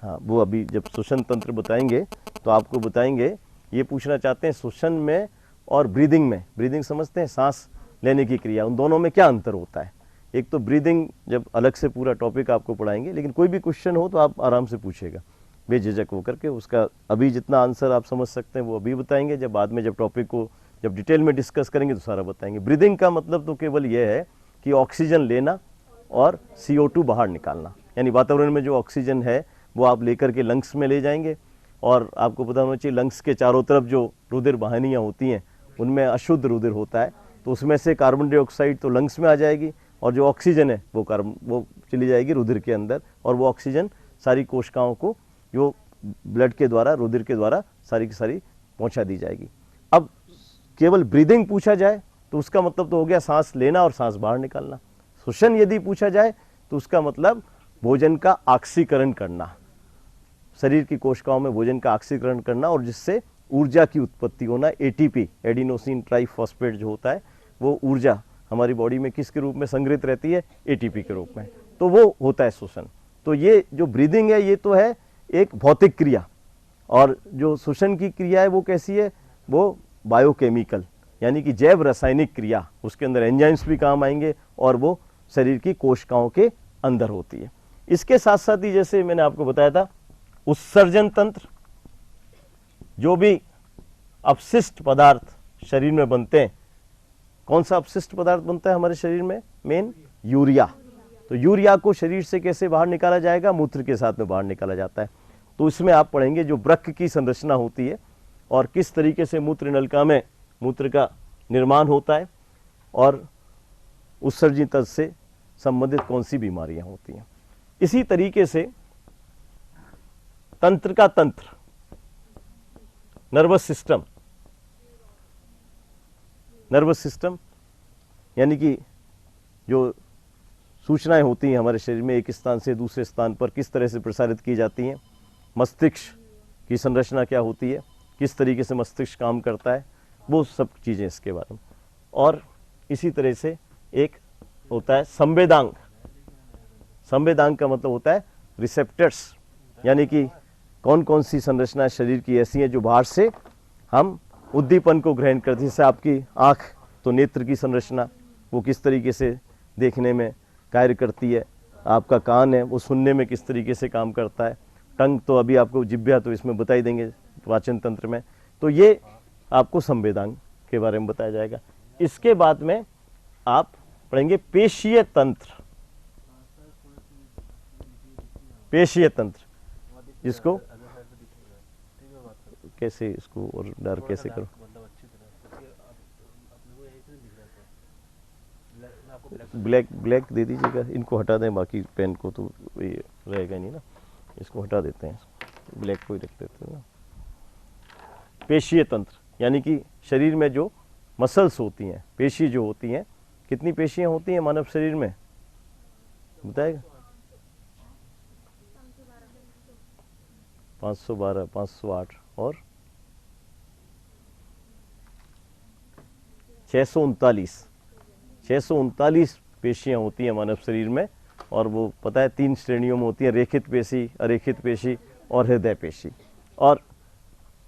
हाँ, वो अभी जब श्वसन तंत्र बताएंगे तो आपको बताएंगे। ये पूछना चाहते हैं श्वसन में और ब्रीदिंग में, ब्रीदिंग समझते हैं, सांस लेने की क्रिया, उन दोनों में क्या अंतर होता है। एक तो ब्रीदिंग जब अलग से पूरा टॉपिक आपको पढ़ाएंगे, लेकिन कोई भी क्वेश्चन हो तो आप आराम से पूछेगा बेझिझक होकर के। उसका अभी जितना आंसर आप समझ सकते हैं वो अभी बताएंगे, जब बाद में जब टॉपिक को जब डिटेल में डिस्कस करेंगे तो सारा बताएंगे। ब्रीदिंग का मतलब तो केवल ये है कि ऑक्सीजन लेना और CO2 बाहर निकालना, यानी वातावरण में जो ऑक्सीजन है वो आप लेकर के लंग्स में ले जाएंगे, और आपको पता होना चाहिए लंग्स के चारों तरफ जो रुधिर वाहिनियाँ होती हैं उनमें अशुद्ध रुधिर होता है, तो उसमें से कार्बन डाइऑक्साइड तो लंग्स में आ जाएगी, और जो ऑक्सीजन है वो चली जाएगी रुधिर के अंदर, और वो ऑक्सीजन सारी कोशिकाओं को जो ब्लड के द्वारा, रुधिर के द्वारा सारी की सारी पहुंचा दी जाएगी। अब केवल ब्रीदिंग पूछा जाए तो उसका मतलब तो हो गया सांस लेना और सांस बाहर निकालना। श्वसन यदि पूछा जाए तो उसका मतलब भोजन का ऑक्सीकरण करना, शरीर की कोशिकाओं में भोजन का ऑक्सीकरण करना, और जिससे ऊर्जा की उत्पत्ति होना। ATP, एडिनोसिन ट्राइफॉस्फेट जो होता है, वो ऊर्जा हमारी बॉडी में किसके रूप में संग्रहित रहती है? ATP के रूप में, तो वो होता है श्वसन। तो ये जो ब्रीदिंग है ये तो है एक भौतिक क्रिया, और जो श्वसन की क्रिया है वो कैसी है? वो बायोकेमिकल, यानी कि जैव रासायनिक क्रिया, उसके अंदर एंजाइम्स भी काम आएंगे, और वो शरीर की कोशिकाओं के अंदर होती है। इसके साथ साथ ही जैसे मैंने आपको बताया था, उत्सर्जन तंत्र, जो भी अपशिष्ट पदार्थ शरीर में बनते हैं। कौन सा अपशिष्ट पदार्थ बनता है हमारे शरीर में? Main urea. तो यूरिया को शरीर से कैसे बाहर निकाला जाएगा? मूत्र के साथ में बाहर निकाला जाता है। तो इसमें आप पढ़ेंगे जो वृक्क की संरचना होती है और किस तरीके से मूत्र नलिका में मूत्र का निर्माण होता है और उत्सर्जित तंत्र से संबंधित कौन सी बीमारियां होती हैं। इसी तरीके से तंत्र का तंत्र, नर्वस सिस्टम, नर्वस सिस्टम यानी कि जो सूचनाएं होती हैं हमारे शरीर में एक स्थान से दूसरे स्थान पर किस तरह से प्रसारित की जाती हैं, मस्तिष्क की संरचना क्या होती है, किस तरीके से मस्तिष्क काम करता है, वो सब चीज़ें इसके बारे में। और इसी तरह से एक होता है संवेदांग। संवेदांग का मतलब होता है रिसेप्टर्स, यानी कि कौन कौन सी संरचना शरीर की ऐसी हैं जो बाहर से हम उद्दीपन को ग्रहण करते हैं। जैसे आपकी आँख, तो नेत्र की संरचना वो किस तरीके से देखने में कार्य करती है, आपका कान है वो सुनने में किस तरीके से काम करता है, टंग तो अभी आपको जिह्वा तो इसमें बताई देंगे पाचन तंत्र में। तो ये आपको संवेदांग के बारे में बताया जाएगा। इसके बाद में आप पढ़ेंगे पेशीय तंत्र। पेशीय तंत्र जिसको कैसे इसको और डर कैसे करो, ब्लैक दे दीजिएगा, इनको हटा दें, बाकी पेन को तो ये रहेगा नहीं ना, इसको हटा देते हैं, ब्लैक को ही रख देते हैं ना। पेशीय तंत्र यानी कि शरीर में जो मसल्स होती हैं, पेशी जो होती हैं, कितनी पेशियां होती हैं मानव शरीर में बताएगा? 512, 508 और 639 पेशियां होती हैं मानव शरीर में। और वो पता है 3 श्रेणियों में होती है, रेखित पेशी, अरेखित पेशी और हृदय पेशी। और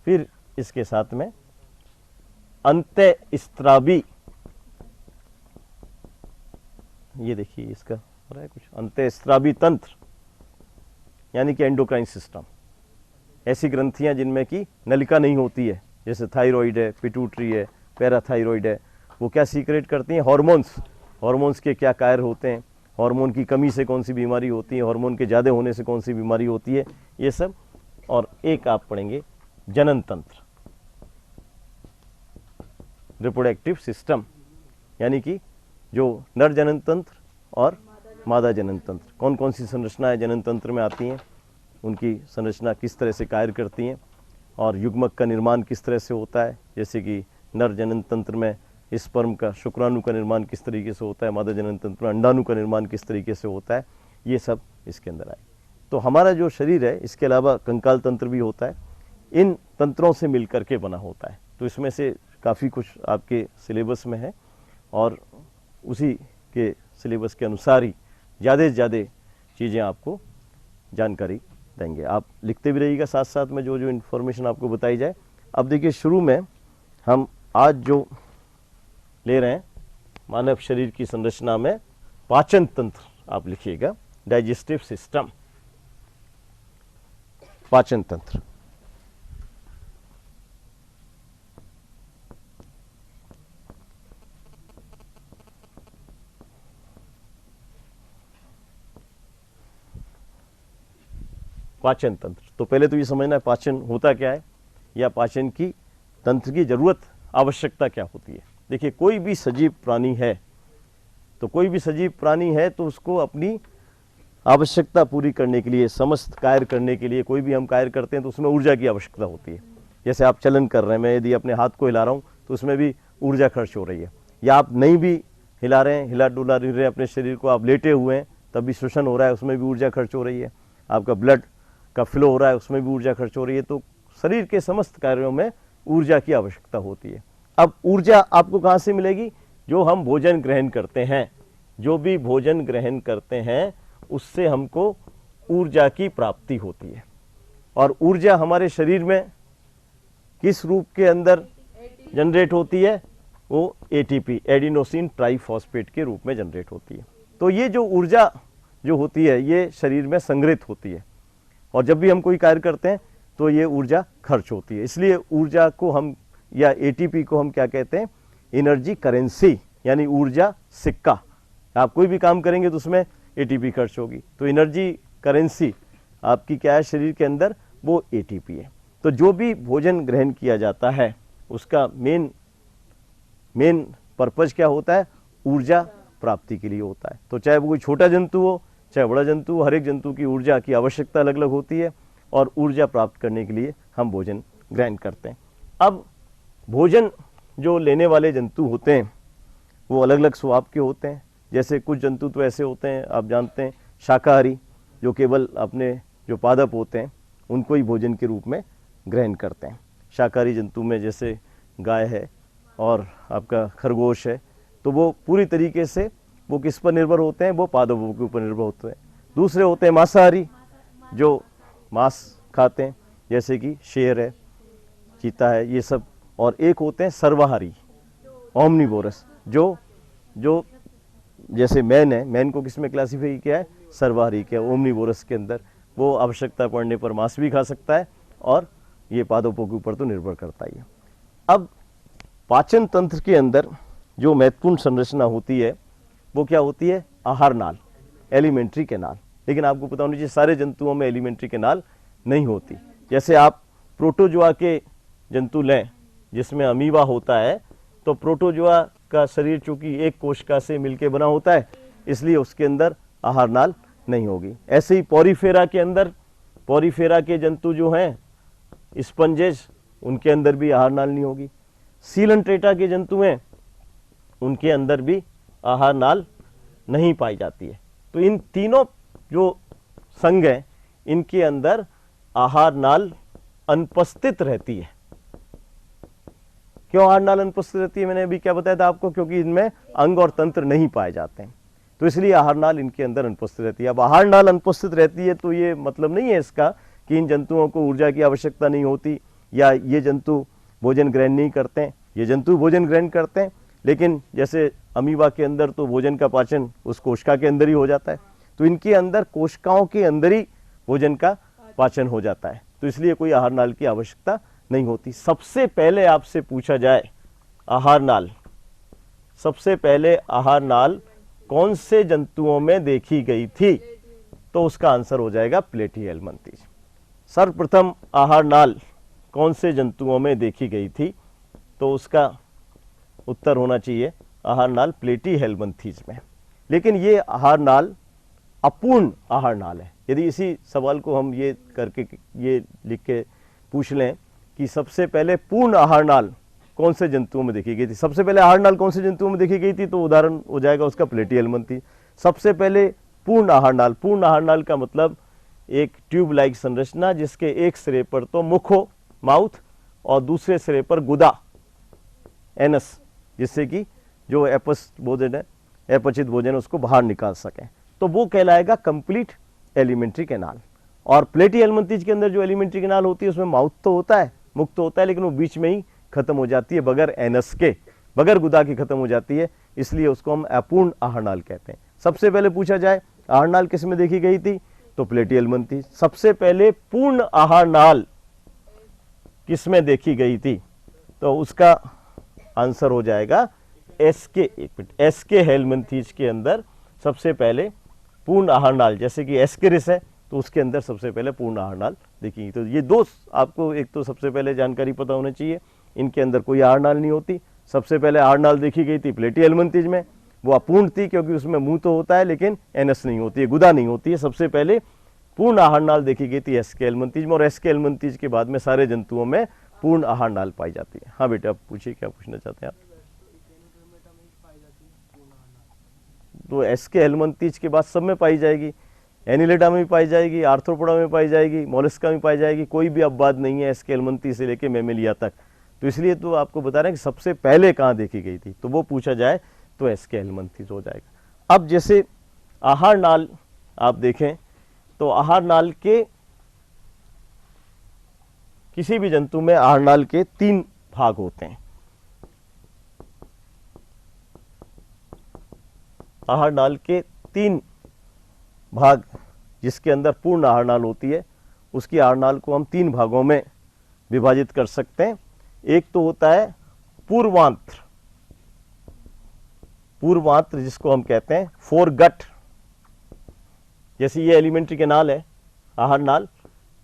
फिर इसके साथ में अंतःस्त्रावी, ये देखिए इसका हो रहा है कुछ, अंतःस्त्रावी तंत्र यानी कि एंडोक्राइन सिस्टम। ऐसी ग्रंथियां जिनमें कि नलिका नहीं होती है, जैसे थायराइड है, पिट्यूटरी है, पैराथायराइड है, वो क्या सीक्रेट करती हैं? हार्मोन्स। हार्मोन्स के क्या कार्य होते हैं, हार्मोन की कमी से कौन सी बीमारी होती है, हार्मोन के ज़्यादा होने से कौन सी बीमारी होती है, ये सब। और एक आप पढ़ेंगे जनन तंत्र, रिप्रोडक्टिव सिस्टम, यानी कि जो नर जनन तंत्र और मादा जनन तंत्र, कौन कौन सी संरचनाएं जनन तंत्र में आती हैं, उनकी संरचना किस तरह से कार्य करती हैं, और युग्मक का निर्माण किस तरह से होता है। जैसे कि नर जनन तंत्र में स्पर्म का, शुक्राणु का निर्माण किस तरीके से होता है, मादा जनन तंत्र में अंडाणु का निर्माण किस तरीके से होता है, ये सब इसके अंदर आए। तो हमारा जो शरीर है, इसके अलावा कंकाल तंत्र भी होता है, इन तंत्रों से मिलकर के बना होता है। तो इसमें से काफ़ी कुछ आपके सिलेबस में है और उसी के सिलेबस के अनुसार ही ज़्यादा से ज़्यादा चीज़ें आपको जानकारी देंगे। आप लिखते भी रहिएगा साथ साथ में जो जो इन्फॉर्मेशन आपको बताई जाए। अब देखिए, शुरू में हम आज जो ले रहे हैं मानव शरीर की संरचना में पाचन तंत्र, आप लिखिएगा डाइजेस्टिव सिस्टम, पाचन तंत्र। पाचन तंत्र, तो पहले तो ये समझना है पाचन होता क्या है, या पाचन की तंत्र की जरूरत, आवश्यकता क्या होती है। देखिए, कोई भी सजीव प्राणी है, तो कोई भी सजीव प्राणी है तो उसको अपनी आवश्यकता पूरी करने के लिए, समस्त कार्य करने के लिए, कोई भी हम कार्य करते हैं तो उसमें ऊर्जा की आवश्यकता होती है। जैसे आप चलन कर रहे हैं, मैं यदि अपने हाथ को हिला रहा हूँ तो उसमें भी ऊर्जा खर्च हो रही है। या आप नहीं भी हिला रहे हैं, हिला डुला रहे हैं अपने शरीर को, आप लेटे हुए हैं तब भी श्वसन हो रहा है, उसमें भी ऊर्जा खर्च हो रही है। आपका ब्लड का फ्लो हो रहा है, उसमें भी ऊर्जा खर्च हो रही है। तो शरीर के समस्त कार्यों में ऊर्जा की आवश्यकता होती है। अब ऊर्जा आपको कहाँ से मिलेगी? जो हम भोजन ग्रहण करते हैं, जो भी भोजन ग्रहण करते हैं उससे हमको ऊर्जा की प्राप्ति होती है। और ऊर्जा हमारे शरीर में किस रूप के अंदर जनरेट होती है? वो एटीपी, एडिनोसिन ट्राइफॉस्फेट के रूप में जनरेट होती है। तो ये जो ऊर्जा जो होती है ये शरीर में संग्रहित होती है, और जब भी हम कोई कार्य करते हैं तो ये ऊर्जा खर्च होती है। इसलिए ऊर्जा को हम या एटीपी को हम क्या कहते हैं, एनर्जी करेंसी, यानी ऊर्जा सिक्का। आप कोई भी काम करेंगे तो उसमें एटीपी खर्च होगी, तो एनर्जी करेंसी आपकी क्या है शरीर के अंदर, वो एटीपी है। तो जो भी भोजन ग्रहण किया जाता है उसका मेन पर्पज क्या होता है, ऊर्जा प्राप्ति के लिए होता है। तो चाहे वो कोई छोटा जंतु हो चाहे बड़ा जंतु हो, हर एक जंतु की ऊर्जा की आवश्यकता अलग अलग होती है, और ऊर्जा प्राप्त करने के लिए हम भोजन ग्रहण करते हैं। अब भोजन जो लेने वाले जंतु होते हैं वो अलग अलग स्वभाव के होते हैं। जैसे कुछ जंतु तो ऐसे होते हैं, आप जानते हैं, शाकाहारी, जो केवल अपने जो पादप होते हैं उनको ही भोजन के रूप में ग्रहण करते हैं। शाकाहारी जंतु में जैसे गाय है और आपका खरगोश है, तो वो पूरी तरीके से वो किस पर निर्भर होते हैं, वो पादपों के ऊपर निर्भर होते हैं। दूसरे होते हैं मांसाहारी, जो मांस खाते हैं, जैसे कि शेर है, चीता है, ये सब। और एक होते हैं सर्वाहारी, ओमनिवोरस, जो जैसे मैन है, मैन को किस में क्लासीफाई किया है, सर्वाहारी के, ओमनिवोरस के अंदर। वो आवश्यकता पड़ने पर मांस भी खा सकता है, और ये पादपों के ऊपर तो निर्भर करता ही है। अब पाचन तंत्र के अंदर जो महत्वपूर्ण संरचना होती है वो क्या होती है, आहार नाल, एलिमेंट्री कैनाल। लेकिन आपको पता होना चाहिए सारे जंतुओं में एलिमेंट्री कैनाल नहीं होती। जैसे आप प्रोटोजोआ के जंतु लें जिसमें अमीबा होता है, तो प्रोटोजोआ का शरीर चूंकि एक कोशिका से मिलकर बना होता है, इसलिए उसके अंदर आहार नाल नहीं होगी। ऐसे ही पॉरीफेरा के अंदर, पॉरीफेरा के जंतु जो हैं स्पंजेस, उनके अंदर भी आहार नाल नहीं होगी। सीलंट्रेटा के जंतु हैं, उनके अंदर भी आहार नाल नहीं पाई जाती है। तो इन तीनों जो संघ हैं इनके अंदर आहार नाल अनुपस्थित रहती है। क्यों आहार नाल अनुपस्थित रहती है, मैंने अभी क्या बताया था आपको, क्योंकि इनमें अंग और तंत्र नहीं पाए जाते हैं, तो इसलिए आहार नाल इनके अंदर अनुपस्थित रहती है। अब आहार नाल अनुपस्थित रहती है तो ये मतलब नहीं है इसका कि इन जंतुओं को ऊर्जा की आवश्यकता नहीं होती या ये जंतु भोजन ग्रहण नहीं करते हैं। ये जंतु भोजन ग्रहण करते हैं, लेकिन जैसे अमीबा के अंदर तो भोजन का पाचन उस कोशिका के अंदर ही हो जाता है, तो इनके अंदर कोशिकाओं के अंदर ही भोजन का पाचन हो जाता है, तो इसलिए कोई आहार नाल की आवश्यकता नहीं होती। सबसे पहले आपसे पूछा जाए आहार नाल, सबसे पहले आहार नाल कौन से जंतुओं में देखी गई थी, तो उसका आंसर हो जाएगा प्लेटीहेल्मिंथीज। सर्वप्रथम आहार नाल कौन से जंतुओं में देखी गई थी, तो उसका उत्तर होना चाहिए आहार नाल प्लेटीहेल्मिंथीज में। लेकिन ये आहार नाल अपूर्ण आहार नाल है। यदि इसी सवाल को हम ये करके ये लिख के पूछ लें कि सबसे पहले पूर्ण आहार नाल कौन से जंतुओं में देखी गई थी, सबसे पहले आहार नाल कौन से जंतुओं में देखी गई थी, तो उदाहरण हो जाएगा उसका प्लेटीहेल्मिंथीज। सबसे पहले पूर्ण आहार नाल, पूर्ण आहार नाल का मतलब एक ट्यूब लाइक संरचना जिसके एक सिरे पर तो मुख हो, माउथ, और दूसरे सिरे पर गुदा, एनस, जिससे कि जो अपचित भोजन है, अपचित भोजन उसको बाहर निकाल सकें, तो वो कहलाएगा कंप्लीट एलिमेंट्री कैनाल। और प्लेटीहेल्मिंथीज के अंदर जो एलिमेंट्री कैनाल होती है उसमें माउथ तो होता है, मुख तो होता है, लेकिन वो बीच में ही खत्म हो जाती है, बगैर एनस के, बगैर गुदा की खत्म हो जाती है, इसलिए उसको हम अपूर्ण आहार नाल कहते हैं। सबसे पहले पूछा जाए आहार नाल किस में देखी गई थी, तो प्लेटीहेल्मिंथीज। सबसे पहले पूर्ण आहार नाल किस में देखी गई थी, तो उसका आंसर हो जाएगा एस्के हेल्मिंथीज के अंदर सबसे पहले पूर्ण आहार नाल, जैसे कि एस्केरिस है तो उसके अंदर सबसे पहले पूर्ण आहार नाल देखी। तो ये दो आपको एक तो सबसे पहले जानकारी पता होनी चाहिए, इनके अंदर कोई आहार नाल नहीं होती। सबसे पहले आहार नाल देखी गई थी प्लेटीहेल्मिंथीज में, वो अपूर्ण थी क्योंकि उसमें मुंह तो होता है लेकिन एनस नहीं होती है, गुदा नहीं होती है। सबसे पहले पूर्ण आहार नाल देखी गई थी एस्के हेल्मिंथीज में, और एस्के हेल्मिंथीज के बाद में सारे जंतुओं में पूर्ण आहार नाल पाई जाती है। हाँ बेटा, आप पूछिए, क्या पूछना चाहते हैं आप। तो एस्के हेल्मिंथीज के बाद सब में पाई जाएगी, एनिलिडा में भी पाई जाएगी, आर्थ्रोपोडा में पाई जाएगी, मोलस्का में पाई जाएगी, कोई भी अपवाद नहीं है एस्के हेल्मिंथीज से लेके मैमेलिया तक। तो इसलिए तो आपको बता रहे हैं कि सबसे पहले कहाँ देखी गई थी, तो वो पूछा जाए तो एस्के हेल्मिंथीज हो जाएगा। अब जैसे आहार नाल आप देखें तो आहार नाल के किसी भी जंतु में आहार नाल के 3 भाग होते हैं। आहार नाल के 3 भाग जिसके अंदर पूर्ण आहार नाल होती है, उसकी आहार नाल को हम 3 भागों में विभाजित कर सकते हैं। एक तो होता है पूर्वांत्र, पूर्वांत्र जिसको हम कहते हैं फोरगट। जैसे ये एलिमेंट्री कैनाल है, आहार नाल,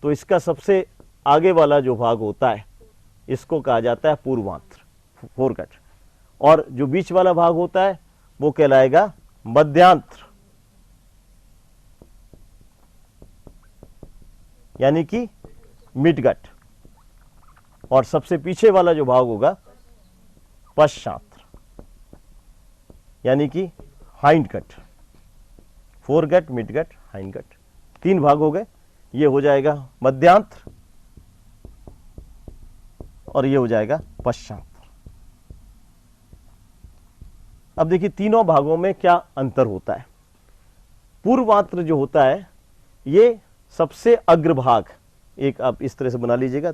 तो इसका सबसे आगे वाला जो भाग होता है इसको कहा जाता है पूर्वांत्र, फोरगट। और जो बीच वाला भाग होता है वो कहलाएगा मध्यांत्र, यानी कि मिडगट। और सबसे पीछे वाला जो भाग होगा पश्चांत्र, यानी कि हाइंडगट। फोरगट, मिडगट, हाइंडगट, 3 भाग हो गए। ये हो जाएगा मध्यांत्र और ये हो जाएगा पश्चांत्र। अब देखिए तीनों भागों में क्या अंतर होता है। पूर्वांत्र जो होता है ये सबसे अग्रभाग, एक आप इस तरह से बना लीजिएगा।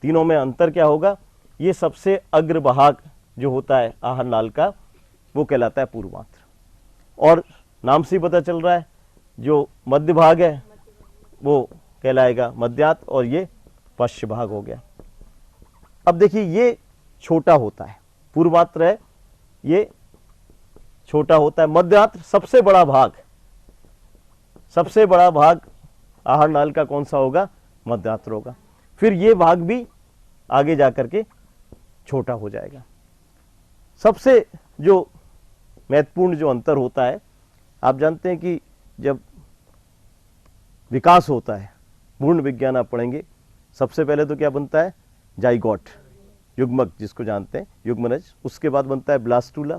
तीनों में अंतर क्या होगा, ये सबसे अग्रभाग जो होता है आहार नाल का वो कहलाता है पूर्वांत्र। और नाम से ही पता चल रहा है जो मध्य भाग है वो कहलाएगा मध्यांत्र और ये पश्च भाग हो गया। अब देखिए ये छोटा होता है, पूर्वांत्र है ये छोटा होता है, मध्यांत्र सबसे बड़ा भाग, सबसे बड़ा भाग आहार नाल का कौन सा होगा, मध्यांत्र होगा। फिर ये भाग भी आगे जाकर के छोटा हो जाएगा। सबसे जो महत्वपूर्ण जो अंतर होता है, आप जानते हैं कि जब विकास होता है, पूर्ण विज्ञान आप पढ़ेंगे, सबसे पहले तो क्या बनता है, जाइगोट, युग्मक जिसको जानते हैं, युग्मनज। उसके बाद बनता है ब्लास्टूला,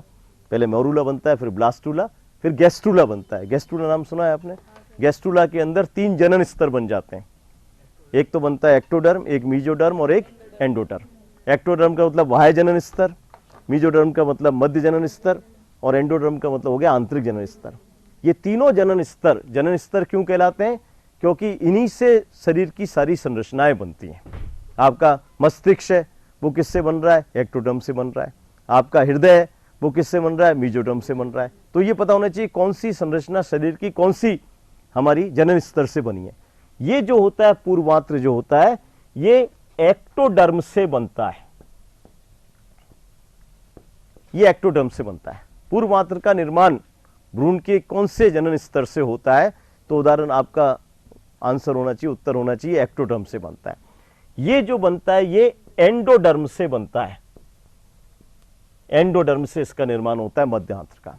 पहले मोरूला बनता है, फिर ब्लास्टूला, फिर गैस्ट्रूला बनता है। गैस्ट्रूला नाम सुना है आपने? गैस्ट्रूला के अंदर 3 जनन स्तर बन जाते हैं। एक तो बनता है एक्टोडर्म, एक मीजोडर्म और एक एंडोडर्म। एक्टोडर्म का मतलब बाह्य जनन स्तर, मीजोडर्म का मतलब मध्य जनन स्तर और एंडोडर्म का मतलब हो गया आंतरिक जनन स्तर। ये तीनों जनन स्तर क्यों कहलाते हैं? क्योंकि इन्हीं से शरीर की सारी संरचनाएं बनती हैं। आपका मस्तिष्क है वो किससे बन रहा है, एक्टोडर्म से बन रहा है। आपका हृदय है वो किससे बन रहा है, मीजोडर्म से बन रहा है। तो ये पता होना चाहिए कौन सी संरचना शरीर की कौन सी हमारी जनन स्तर से बनी है। ये जो होता है पूर्वांत्र जो होता है ये एक्टोडर्म से बनता है, ये एक्टोडर्म से बनता है। पूर्वांत्र का निर्माण भ्रूण के कौन से जनन स्तर से होता है? तो उदाहरण आपका आंसर होना चाहिए, उत्तर होना चाहिए एक्टोडर्म से बनता है। ये जो बनता है ये एंडोडर्म से बनता है, एंडोडर्म से इसका निर्माण होता है मध्यांत्र का।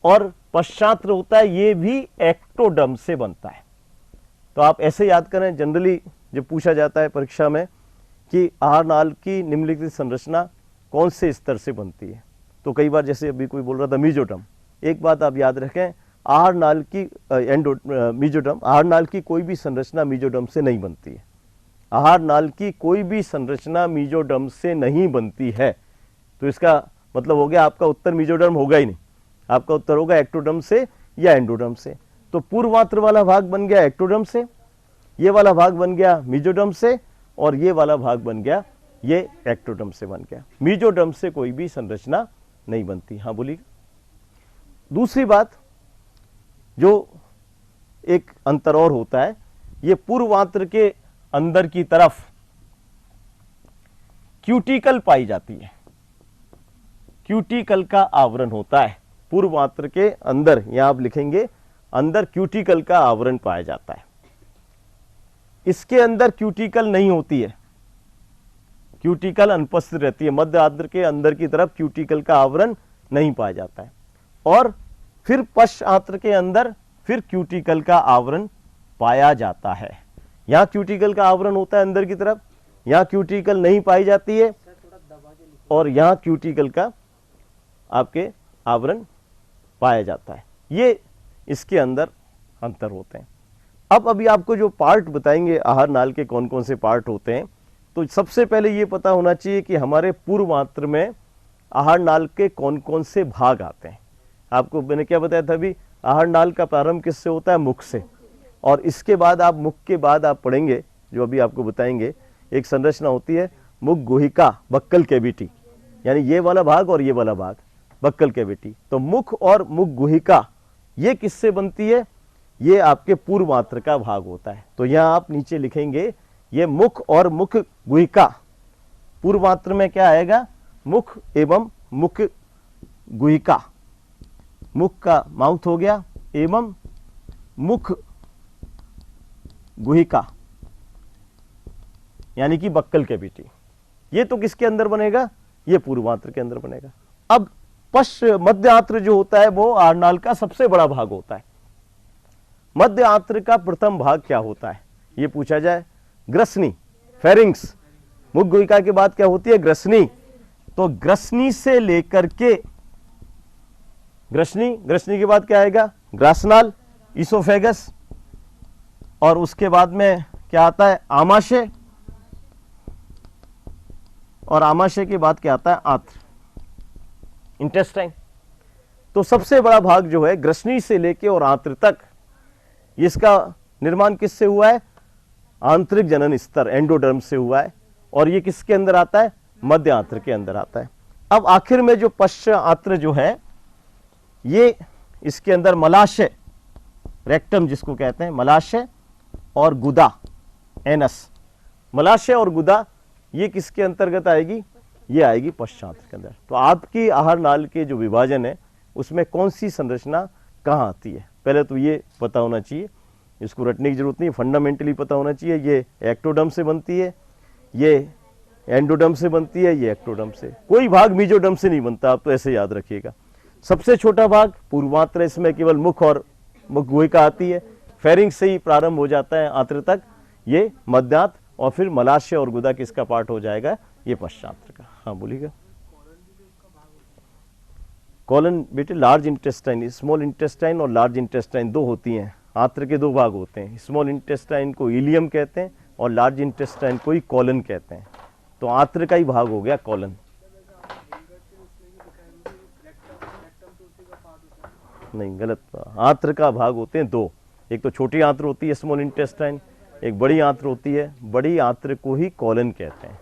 और पश्चांत्र होता है ये भी एक्टोडर्म से बनता है। तो आप ऐसे याद करें, जनरली जब पूछा जाता है परीक्षा में कि आहार नाल की निम्नलिखित संरचना कौन से स्तर से बनती है, तो कई बार जैसे अभी कोई बोल रहा था मीजोडर्म, एक बात आप याद रखें, आहार नाल की मीजोडर्म, आहार नाल की कोई भी संरचना मीजोडर्म से नहीं बनती है। आहार नाल की कोई भी संरचना मीजोडर्म से नहीं बनती है। तो इसका मतलब हो गया आपका उत्तर मीजोडर्म होगा ही नहीं, आपका उत्तर होगा एक्टोडर्म से या एंडोडर्म से। तो पूर्वांत्र वाला भाग बन गया एक्टोडर्म से, ये वाला भाग बन गया मीजोडर्म से और ये वाला भाग बन गया ये एक्टोडर्म से बन गया। मीजोडर्म से कोई भी संरचना नहीं बनती। हाँ बोलिए। दूसरी बात जो एक अंतर और होता है, ये पूर्वांत्र के अंदर की तरफ क्यूटिकल पाई जाती है, क्यूटिकल का आवरण होता है पूर्वांत्र के अंदर। यहां आप लिखेंगे अंदर क्यूटिकल का आवरण पाया जाता है। इसके अंदर क्यूटिकल नहीं होती है, क्यूटिकल अनुपस्थित रहती है। मध्य आंत्र के अंदर की तरफ क्यूटिकल का आवरण नहीं पाया जाता है। और फिर पश्च आंत्र के अंदर फिर क्यूटिकल का आवरण पाया जाता है। यहां क्यूटिकल का आवरण होता है अंदर की तरफ, यहां क्यूटिकल नहीं पाई जाती है और यहां क्यूटिकल का आपके आवरण पाया जाता है। ये इसके अंदर अंतर होते हैं। अब अभी आपको जो पार्ट बताएंगे आहार नाल के कौन कौन से पार्ट होते हैं, तो सबसे पहले ये पता होना चाहिए कि हमारे पूर्वांत्र में आहार नाल के कौन कौन से भाग आते हैं। आपको मैंने क्या बताया था अभी, आहार नाल का प्रारंभ किससे होता है, मुख से। और इसके बाद आप मुख के बाद आप पढ़ेंगे, जो अभी आपको बताएंगे, एक संरचना होती है मुख गुहिका, बक्कल कैविटी, यानी ये वाला भाग और ये वाला भाग बक्कल कैविटी। तो मुख और मुख गुहिका ये किससे बनती है, ये आपके पूर्व आंत्र का भाग होता है। तो यहां आप नीचे लिखेंगे ये मुख और मुख गुहिका। पूर्व आंत्र में क्या आएगा? मुख एवं मुख गुहिका। मुख का माउथ हो गया एवं मुख गुहिका यानी कि बक्कल कैविटी। ये तो किसके अंदर बनेगा? ये पूर्वांत्र के अंदर बनेगा। अब पश्च मध्य आंत्र जो होता है वो आरनाल का सबसे बड़ा भाग होता है। मध्य आंत्र का प्रथम भाग क्या होता है ये पूछा जाए। ग्रसनी, फेरिंग्स। मुख गुहिका के बाद क्या होती है? ग्रसनी। तो ग्रसनी से लेकर के ग्रसनी के बाद क्या आएगा? ग्रासनाल, इसोफेगस, और उसके बाद में क्या आता है? आमाशय, और आमाशय के बाद क्या आता है? आंत्र, इंटेस्टाइन। तो सबसे बड़ा भाग जो है ग्रसनी से लेके और आंत्र तक, इसका निर्माण किससे हुआ है? आंतरिक जनन स्तर, एंडोडर्म से हुआ है। और ये किसके अंदर आता है? मध्य आंत्र के अंदर आता है। अब आखिर में जो पश्च आंत्र जो है ये इसके अंदर मलाशय, रेक्टम जिसको कहते हैं, मलाशय और गुदा, एनस। मलाशय और गुदा ये किसके अंतर्गत आएगी? ये आएगी पश्चांत्र के अंदर। तो आपकी आहार नाल के जो विभाजन है उसमें कौन सी संरचना कहाँ आती है, पहले तो ये पता होना चाहिए। इसको रटने की जरूरत नहीं, फंडामेंटली पता होना चाहिए। ये एक्टोडर्म से बनती है, ये एंडोडर्म से बनती है, ये एक्टोडर्म से। कोई भाग मीजोडर्म से नहीं बनता, आप तो ऐसे याद रखिएगा। सबसे छोटा भाग पूर्वांत्र, इसमें केवल मुख और मुख गुहिका आती है। फेरिंग से ही प्रारंभ हो जाता है आंत्र तक, ये मध्यांत्र, और फिर मलाशय और गुदा किसका पार्ट हो जाएगा? ये पश्चांत्र का। हाँ बोलिएगा। कॉलन बेटे लार्ज इंटेस्टाइन, स्मॉल इंटेस्टाइन और लार्ज इंटेस्टाइन दो होती हैं। आंत्र के दो भाग होते हैं। स्मॉल इंटेस्टाइन को इलियम कहते हैं और लार्ज इंटेस्टाइन को ही कॉलन कहते हैं। तो आंत्र का ही भाग हो गया कॉलन। नहीं, गलत। आंत्र का भाग होते हैं दो, एक तो छोटी आंत्र होती है स्मॉल इंटेस्टाइन, एक बड़ी आंत्र होती है। बड़ी आंत्र को ही कॉलन कहते हैं।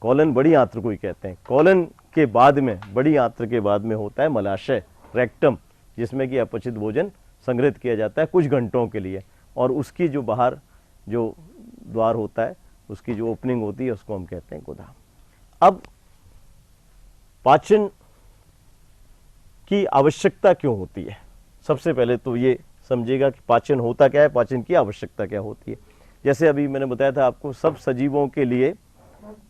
कॉलन बड़ी आंत्र को ही कहते हैं। कॉलन के बाद में, बड़ी आंत्र के बाद में होता है मलाशय, रेक्टम, जिसमें कि अपचित भोजन संग्रहित किया जाता है कुछ घंटों के लिए, और उसकी जो बाहर जो द्वार होता है, उसकी जो ओपनिंग होती है, उसको हम कहते हैं गुदा। अब पाचन की आवश्यकता क्यों होती है? सबसे पहले तो ये समझिएगा कि पाचन होता क्या है, पाचन की आवश्यकता क्या होती है। जैसे अभी मैंने बताया था आपको, सब सजीवों के लिए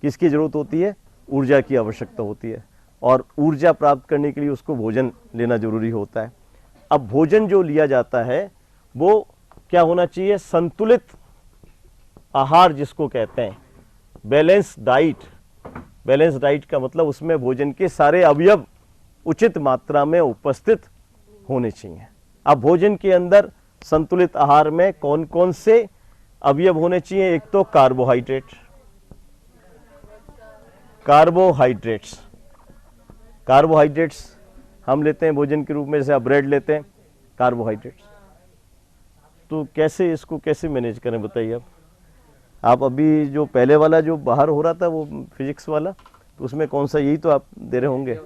किसकी जरूरत होती है? ऊर्जा की आवश्यकता होती है, और ऊर्जा प्राप्त करने के लिए उसको भोजन लेना जरूरी होता है। अब भोजन जो लिया जाता है वो क्या होना चाहिए? संतुलित आहार जिसको कहते हैं, बैलेंस डाइट। बैलेंस डाइट का मतलब उसमें भोजन के सारे अवयव उचित मात्रा में उपस्थित होने चाहिए। अब भोजन के अंदर संतुलित आहार में कौन कौन से अवयव होने चाहिए? एक तो कार्बोहाइड्रेट्स हम लेते हैं भोजन के रूप में, जैसे आप ब्रेड लेते हैं, कार्बोहाइड्रेट्स। तो कैसे इसको कैसे मैनेज करें बताइए आप अभी जो पहले वाला जो बाहर हो रहा था वो फिजिक्स वाला, तो उसमें कौन सा, यही तो आप दे रहे होंगे।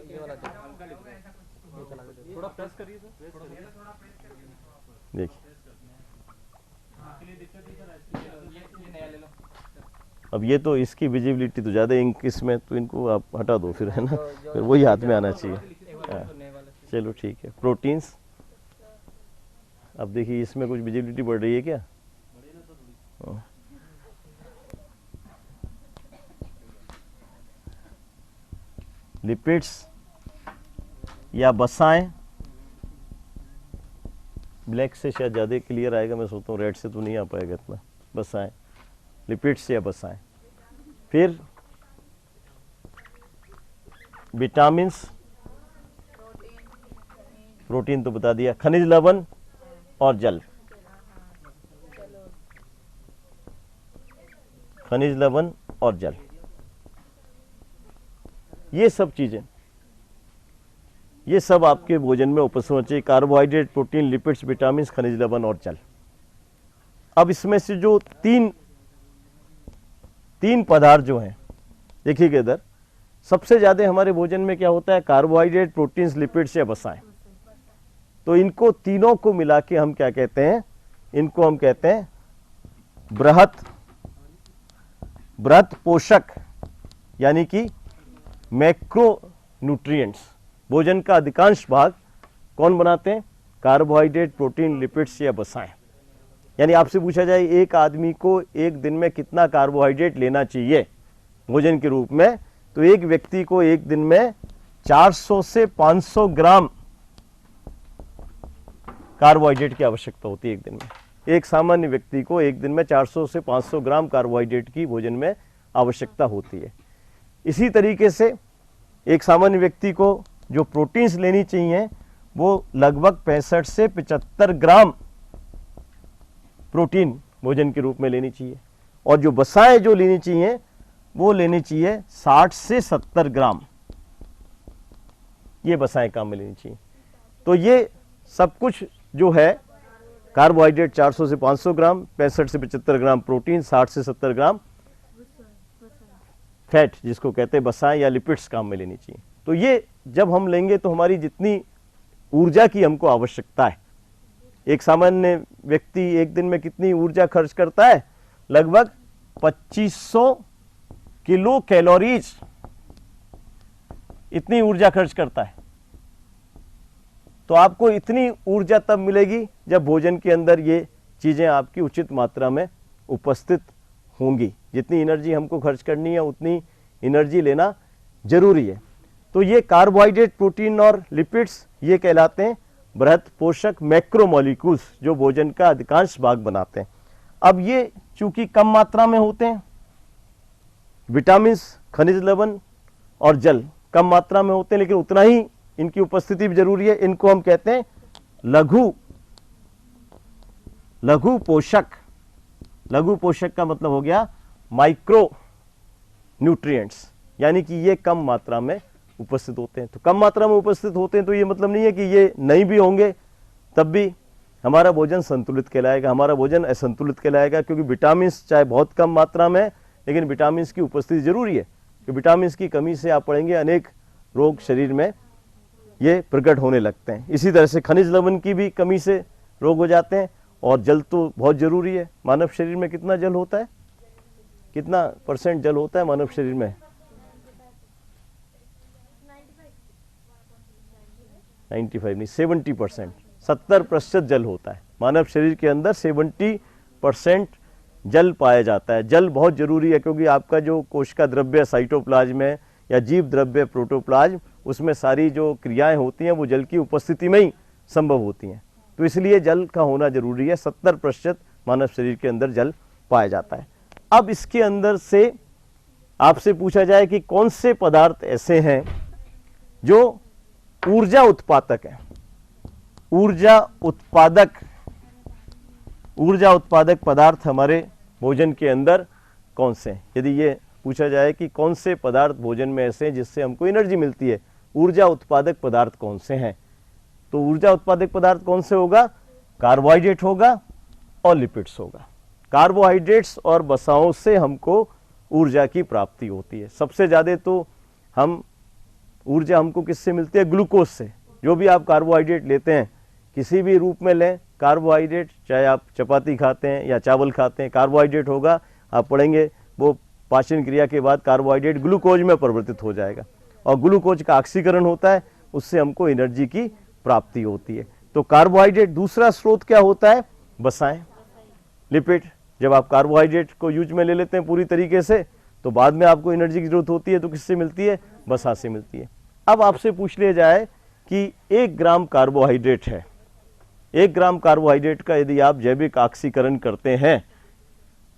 देखिए अब ये तो इसकी विजिबिलिटी तो ज़्यादा इंक इसमें, तो इनको आप हटा दो फिर, है ना, फिर वही हाथ में आना चाहिए। चलो ठीक है। प्रोटीन्स, अब देखिए इसमें कुछ विजिबिलिटी बढ़ रही है क्या? लिपिड्स या बसाएं, ब्लैक से शायद ज़्यादा क्लियर आएगा, मैं सोचता हूँ रेड से तो नहीं आ पाएगा इतना। बसाएं, लिपिड्स या बसाएं। फिर विटामिन्स, प्रोटीन तो बता दिया, खनिज लवण और जल। खनिज लवण और जल, ये सब चीजें, ये सब आपके भोजन में उपस्थित होना चाहिए। कार्बोहाइड्रेट, प्रोटीन, लिपिड्स, विटामिन, खनिज लवण और जल। अब इसमें से जो तीन पदार्थ जो हैं, देखिएगा इधर, सबसे ज्यादा हमारे भोजन में क्या होता है? कार्बोहाइड्रेट, प्रोटीन्स, लिपिड्स या वसाएं। तो इनको तीनों को मिला के हम क्या कहते हैं? इनको हम कहते हैं बृहत पोषक यानी कि मैक्रो न्यूट्रिएंट्स। भोजन का अधिकांश भाग कौन बनाते हैं? कार्बोहाइड्रेट, प्रोटीन, लिपिड्स या वसाएं। यानी आपसे पूछा जाए एक आदमी को एक दिन में कितना कार्बोहाइड्रेट लेना चाहिए भोजन के रूप में, तो एक व्यक्ति को एक दिन में 400 से 500 ग्राम कार्बोहाइड्रेट की आवश्यकता होती है एक दिन में। एक सामान्य व्यक्ति को एक दिन में 400 से 500 ग्राम कार्बोहाइड्रेट की भोजन में आवश्यकता होती है। इसी तरीके से एक सामान्य व्यक्ति को जो प्रोटीन्स लेनी चाहिए वो लगभग 65 से 75 ग्राम प्रोटीन भोजन के रूप में लेनी चाहिए, और जो वसाएं जो लेनी चाहिए वो लेनी चाहिए 60 से 70 ग्राम, ये वसाएं काम में लेनी चाहिए। तो ये सब कुछ जो है कार्बोहाइड्रेट 400 से 500 ग्राम, 65 से 75 ग्राम प्रोटीन, 60 से 70 ग्राम फैट जिसको कहते हैं वसाएं या लिपिड्स काम में लेनी चाहिए। तो ये जब हम लेंगे तो हमारी जितनी ऊर्जा की हमको आवश्यकता है, एक सामान्य व्यक्ति एक दिन में कितनी ऊर्जा खर्च करता है? लगभग 2500 किलो कैलोरीज, इतनी ऊर्जा खर्च करता है। तो आपको इतनी ऊर्जा तब मिलेगी जब भोजन के अंदर ये चीजें आपकी उचित मात्रा में उपस्थित होंगी। जितनी एनर्जी हमको खर्च करनी है उतनी एनर्जी लेना जरूरी है। तो ये कार्बोहाइड्रेट, प्रोटीन और लिपिड्स ये कहलाते हैं बृहत पोषक मैक्रोमोलिक्यूल्स जो भोजन का अधिकांश भाग बनाते हैं। अब ये चूंकि कम मात्रा में होते हैं, विटामिन्स, खनिज लवण और जल कम मात्रा में होते हैं, लेकिन उतना ही इनकी उपस्थिति भी जरूरी है। इनको हम कहते हैं लघु पोषक। लघु पोषक का मतलब हो गया माइक्रो न्यूट्रिएंट्स, यानी कि ये कम मात्रा में उपस्थित होते हैं। तो कम मात्रा में उपस्थित होते हैं तो ये मतलब नहीं है कि ये नहीं भी होंगे तब भी हमारा भोजन संतुलित कहलाएगा, हमारा भोजन असंतुलित कहलाएगा, क्योंकि विटामिन्स चाहे बहुत कम मात्रा में, लेकिन विटामिन्स की उपस्थिति जरूरी है। कि विटामिन्स की कमी से आप पढ़ेंगे अनेक रोग शरीर में ये प्रकट होने लगते हैं। इसी तरह से खनिज लवण की भी कमी से रोग हो जाते हैं, और जल तो बहुत जरूरी है। मानव शरीर में कितना जल होता है? कितना % जल होता है मानव शरीर में? 95 नहीं, 70%, 70% जल होता है मानव शरीर के अंदर। 70% जल पाया जाता है। जल बहुत जरूरी है, क्योंकि आपका जो कोशिका द्रव्य साइटोप्लाज्म है या जीव द्रव्य प्रोटोप्लाज्म, उसमें सारी जो क्रियाएं होती हैं वो जल की उपस्थिति में ही संभव होती हैं। तो इसलिए जल का होना जरूरी है। 70% मानव शरीर के अंदर जल पाया जाता है। अब इसके अंदर से आपसे पूछा जाए कि कौन से पदार्थ ऐसे हैं जो ऊर्जा उत्पादक है। ऊर्जा उत्पादक पदार्थ हमारे भोजन के अंदर कौन से हैं? यदि ये पूछा जाए कि कौन से पदार्थ भोजन में ऐसे हैं जिससे हमको एनर्जी मिलती है, ऊर्जा उत्पादक पदार्थ कौन से हैं, तो ऊर्जा उत्पादक पदार्थ कौन से होगा? कार्बोहाइड्रेट होगा और लिपिड्स होगा। कार्बोहाइड्रेट्स और वसाओं से हमको ऊर्जा की प्राप्ति होती है। सबसे ज़्यादा तो हम ऊर्जा हमको किससे मिलती है? ग्लूकोज से। जो भी आप कार्बोहाइड्रेट लेते हैं किसी भी रूप में लें, कार्बोहाइड्रेट चाहे आप चपाती खाते हैं या चावल खाते हैं, कार्बोहाइड्रेट होगा। आप पढ़ेंगे वो पाचन क्रिया के बाद कार्बोहाइड्रेट ग्लूकोज में परिवर्तित हो जाएगा, और ग्लूकोज का ऑक्सीकरण होता है, उससे हमको एनर्जी की प्राप्ति होती है। तो कार्बोहाइड्रेट। दूसरा स्रोत क्या होता है? वसाएं, लिपिड। जब आप कार्बोहाइड्रेट को यूज में ले लेते हैं पूरी तरीके से, तो बाद में आपको एनर्जी की जरूरत होती है, तो किससे मिलती है? वसा से मिलती है। अब आपसे पूछ लिया जाए कि 1 ग्राम कार्बोहाइड्रेट है, 1 ग्राम कार्बोहाइड्रेट का यदि आप जैविक ऑक्सीकरण करते हैं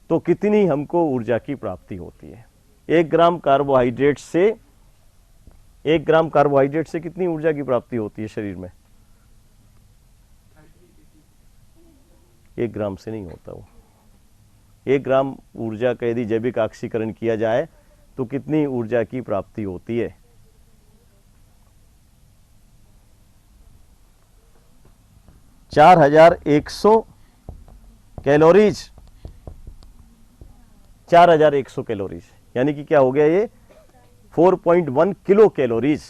तो कितनी हमको ऊर्जा की प्राप्ति होती है? 1 ग्राम कार्बोहाइड्रेट से कितनी ऊर्जा की प्राप्ति होती है शरीर में? 1 ग्राम से नहीं होता वो। 1 ग्राम ऊर्जा का यदि जैविक ऑक्सीकरण किया जाए तो कितनी ऊर्जा की प्राप्ति होती है? 4100 कैलोरीज। 4100 कैलोरीज, यानी कि क्या हो गया ये? 4.1 किलो कैलोरीज।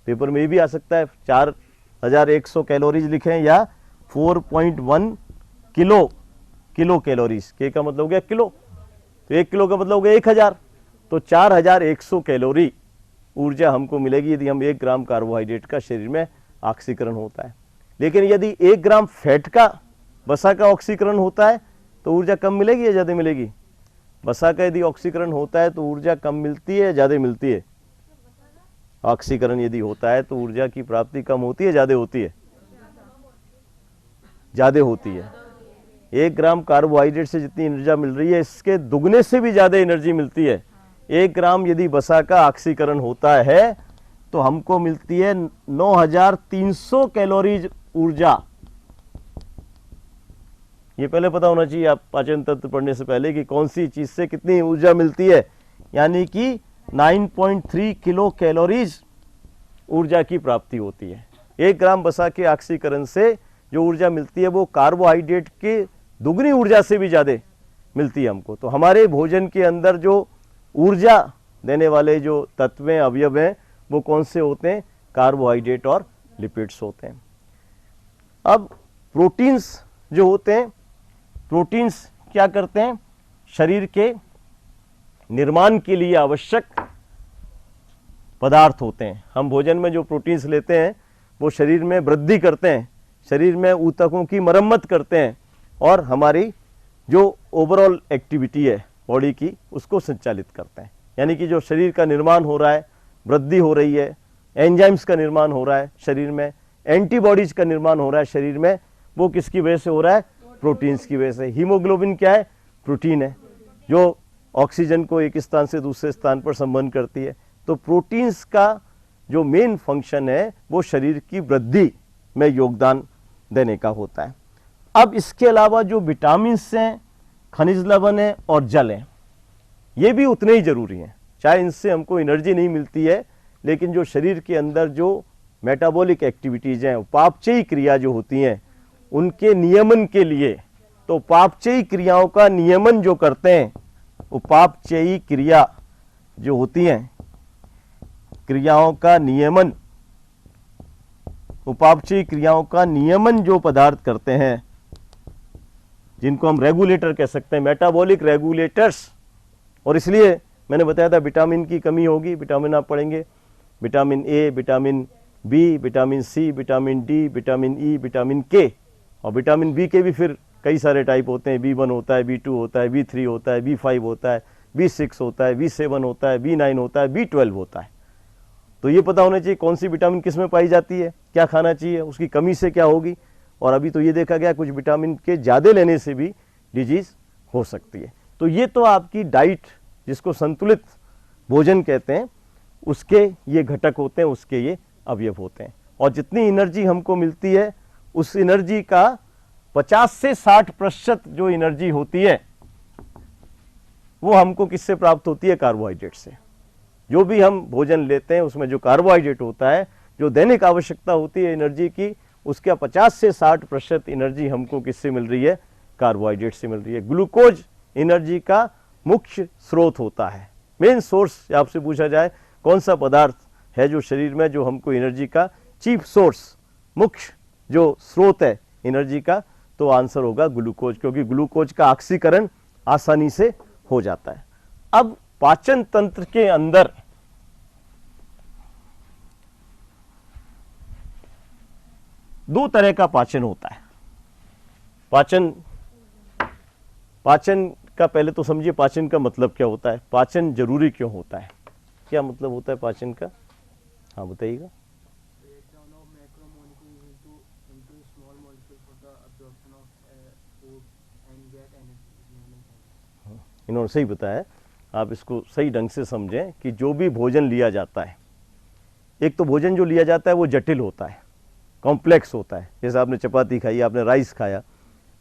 पेपर में भी आ सकता है 4100 कैलोरीज लिखें या 4.1 किलो कैलोरीज, के का मतलब हो गया किलो, तो 1 किलो का मतलब हो गया 1000, तो 4100 कैलोरी ऊर्जा हमको मिलेगी यदि हम 1 ग्राम कार्बोहाइड्रेट का शरीर में ऑक्सीकरण होता है। लेकिन यदि 1 ग्राम फैट का, वसा का ऑक्सीकरण होता है तो ऊर्जा कम मिलेगी या ज़्यादा मिलेगी? वसा का यदि ऑक्सीकरण होता है तो ऊर्जा कम मिलती है या ज़्यादा मिलती है? ऑक्सीकरण यदि होता है तो ऊर्जा की प्राप्ति कम होती है, ज़्यादा होती है? ज़्यादा होती है। 1 ग्राम कार्बोहाइड्रेट से जितनी ऊर्जा मिल रही है इसके दुगने से भी ज़्यादा एनर्जी मिलती है। 1 ग्राम यदि वसा का ऑक्सीकरण होता है तो हमको मिलती है 9300 कैलोरीज ऊर्जा। ये पहले पता होना चाहिए आप पाचन तंत्र पढ़ने से पहले कि कौन सी चीज से कितनी ऊर्जा मिलती है, यानी कि 9.3 किलो कैलोरीज ऊर्जा की प्राप्ति होती है। 1 ग्राम वसा के ऑक्सीकरण से जो ऊर्जा मिलती है वो कार्बोहाइड्रेट के दुगनी ऊर्जा से भी ज़्यादा मिलती है हमको। तो हमारे भोजन के अंदर जो ऊर्जा देने वाले जो तत्व हैं, अवयव हैं, वो कौन से होते हैं? कार्बोहाइड्रेट और लिपिड्स होते हैं। अब प्रोटीन्स जो होते हैं, प्रोटीन्स क्या करते हैं? शरीर के निर्माण के लिए आवश्यक पदार्थ होते हैं। हम भोजन में जो प्रोटीन्स लेते हैं वो शरीर में वृद्धि करते हैं, शरीर में ऊतकों की मरम्मत करते हैं और हमारी जो ओवरऑल एक्टिविटी है बॉडी की उसको संचालित करते हैं। यानी कि जो शरीर का निर्माण हो रहा है, वृद्धि हो रही है, एंजाइम्स का निर्माण हो रहा है शरीर में, एंटीबॉडीज का निर्माण हो रहा है शरीर में, वो किसकी वजह से हो रहा है? प्रोटीन्स की वजह से। हीमोग्लोबिन क्या है? प्रोटीन है जो ऑक्सीजन को एक स्थान से दूसरे स्थान पर संवहन करती है। तो प्रोटीन्स का जो मेन फंक्शन है वो शरीर की वृद्धि में योगदान देने का होता है। अब इसके अलावा जो विटामिन्स हैं, खनिज लवण है और जल है, ये भी उतने ही जरूरी हैं। चाहे इनसे हमको एनर्जी नहीं मिलती है, लेकिन जो शरीर के अंदर जो मेटाबॉलिक एक्टिविटीज़ हैं, उपापचयी क्रिया जो होती हैं, उनके नियमन के लिए, तो उपापचयी क्रियाओं का नियमन जो करते हैं, उपापचयी क्रिया जो होती हैं, क्रियाओं का नियमन, उपापचयी क्रियाओं का नियमन जो पदार्थ करते हैं, जिनको हम रेगुलेटर कह सकते हैं, मेटाबॉलिक रेगुलेटर्स। और इसलिए मैंने बताया था विटामिन की कमी होगी, विटामिन आप पढ़ेंगे, vitamin A, vitamin B, vitamin C, vitamin D, vitamin E, vitamin K, और विटामिन बी के भी फिर कई सारे टाइप होते हैं। B1 होता है, B2 होता है, B3 होता है, B5 होता है, B6 होता है, B7 होता है, B9 होता है, B12 होता है। तो ये पता होना चाहिए कौन सी विटामिन किस में पाई जाती है, क्या खाना चाहिए, उसकी कमी से क्या होगी। और अभी तो ये देखा गया कुछ विटामिन के ज़्यादा लेने से भी डिजीज़ हो सकती है। तो ये तो आपकी डाइट, जिसको संतुलित भोजन कहते हैं, उसके ये घटक होते हैं, उसके ये अवयव होते हैं। और जितनी एनर्जी हमको मिलती है उस एनर्जी का 50 से 60% जो एनर्जी होती है वो हमको किससे प्राप्त होती है? कार्बोहाइड्रेट से। जो भी हम भोजन लेते हैं उसमें जो कार्बोहाइड्रेट होता है, जो दैनिक आवश्यकता होती है एनर्जी की, उसका 50 से 60% एनर्जी हमको किससे मिल रही है? कार्बोहाइड्रेट से मिल रही है। ग्लूकोज एनर्जी का मुख्य स्रोत होता है, मेन सोर्स। आपसे पूछा जाए कौन सा पदार्थ है जो शरीर में जो हमको एनर्जी का चीफ सोर्स, मुख्य जो स्रोत है एनर्जी का, तो आंसर होगा ग्लूकोज, क्योंकि ग्लूकोज का ऑक्सीकरण आसानी से हो जाता है। अब पाचन तंत्र के अंदर दो तरह का पाचन होता है। पाचन का पहले तो समझिए पाचन का मतलब क्या होता है, पाचन जरूरी क्यों होता है, क्या मतलब होता है पाचन का? हाँ बताइएगा। इन्होंने सही बताया, आप इसको सही ढंग से समझें कि जो भी भोजन लिया जाता है, एक तो भोजन जो लिया जाता है वो जटिल होता है, कॉम्प्लेक्स होता है। जैसे आपने चपाती खाई, आपने राइस खाया,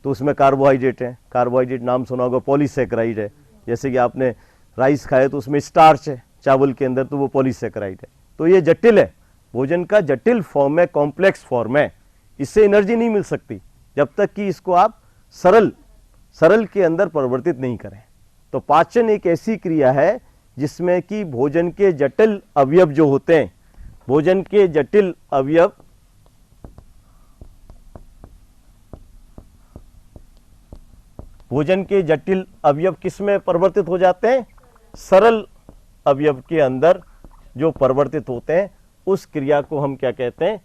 तो उसमें कार्बोहाइड्रेट है, कार्बोहाइड्रेट नाम सुना होगा, पॉलीसैकेराइड है। जैसे कि आपने राइस खाया तो उसमें स्टार्च है चावल के अंदर, तो वो पॉलीसैकेराइड है। तो ये जटिल है, भोजन का जटिल फॉर्म है, कॉम्प्लेक्स फॉर्म है। इससे एनर्जी नहीं मिल सकती जब तक कि इसको आप सरल के अंदर परिवर्तित नहीं करें। तो पाचन एक ऐसी क्रिया है जिसमें कि भोजन के जटिल अवयव जो होते हैं, भोजन के जटिल अवयव भोजन के जटिल अवयव किस में परिवर्तित हो जाते हैं? सरल अवयव के अंदर जो परिवर्तित होते हैं उस क्रिया को हम क्या कहते हैं?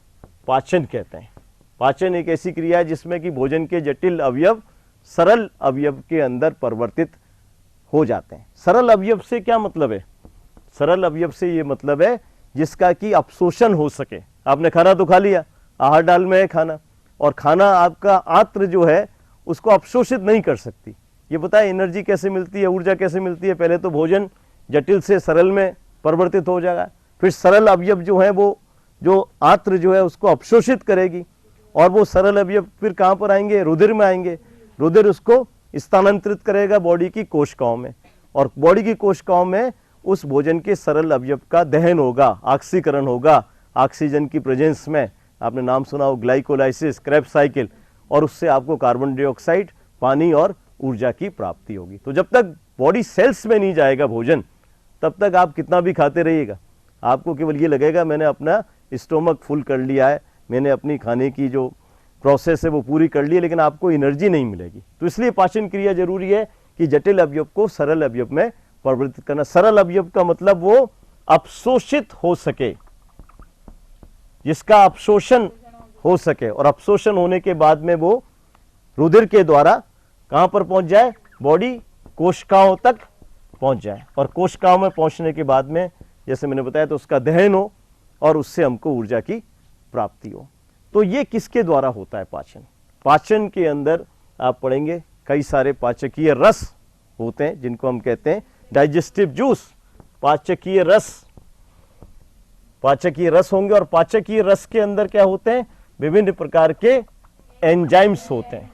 पाचन कहते हैं। पाचन एक ऐसी क्रिया है जिसमें कि भोजन के जटिल अवयव सरल अवयव के अंदर परिवर्तित हो जाते हैं। सरल अवयव से क्या मतलब है? सरल अवयव से ये मतलब है जिसका कि अपशोषण हो सके। आपने खाना तो खा लिया, आहार डाल में है खाना, और खाना आपका आंत्र जो है उसको अपशोषित नहीं कर सकती। ये बताए एनर्जी कैसे मिलती है, ऊर्जा कैसे मिलती है? पहले तो भोजन जटिल से सरल में परिवर्तित हो जाएगा, फिर सरल अवयव जो है वो जो आंत्र जो है उसको अपशोषित करेगी, और वो सरल अवयव फिर कहाँ पर आएंगे? रुधिर में आएंगे। रुधिर उसको स्थानांतरित करेगा बॉडी की कोशिकाओं में, और बॉडी की कोशिकाओं में उस भोजन के सरल अवयव का दहन होगा, ऑक्सीकरण होगा ऑक्सीजन की प्रेजेंस में। आपने नाम सुना हो ग्लाइकोलाइसिस, क्रेब्स साइकिल, और उससे आपको कार्बन डाइऑक्साइड, पानी और ऊर्जा की प्राप्ति होगी। तो जब तक बॉडी सेल्स में नहीं जाएगा भोजन, तब तक आप कितना भी खाते रहिएगा, आपको केवल ये लगेगा मैंने अपना स्टोमक फुल कर लिया है, मैंने अपनी खाने की जो प्रोसेस है वो पूरी कर ली है, लेकिन आपको एनर्जी नहीं मिलेगी। तो इसलिए पाचन क्रिया जरूरी है कि जटिल अवयव को सरल अवयव में परिवर्तित करना। सरल अवयव का मतलब वो अपशोषित हो सके, जिसका अपशोषण हो सके, और अपशोषण होने के बाद में वो रुधिर के द्वारा कहां पर पहुंच जाए? बॉडी कोशिकाओं तक पहुंच जाए, और कोशिकाओं में पहुंचने के बाद में जैसे मैंने बताया तो उसका दहन हो और उससे हमको ऊर्जा की प्राप्ति हो। तो ये किसके द्वारा होता है? पाचन। पाचन के अंदर आप पढ़ेंगे कई सारे पाचकीय रस होते हैं जिनको हम कहते हैं डाइजेस्टिव जूस। पाचकीय रस, पाचकीय रस होंगे, और पाचकीय रस के अंदर क्या होते हैं? विभिन्न प्रकार के एंजाइम्स होते हैं,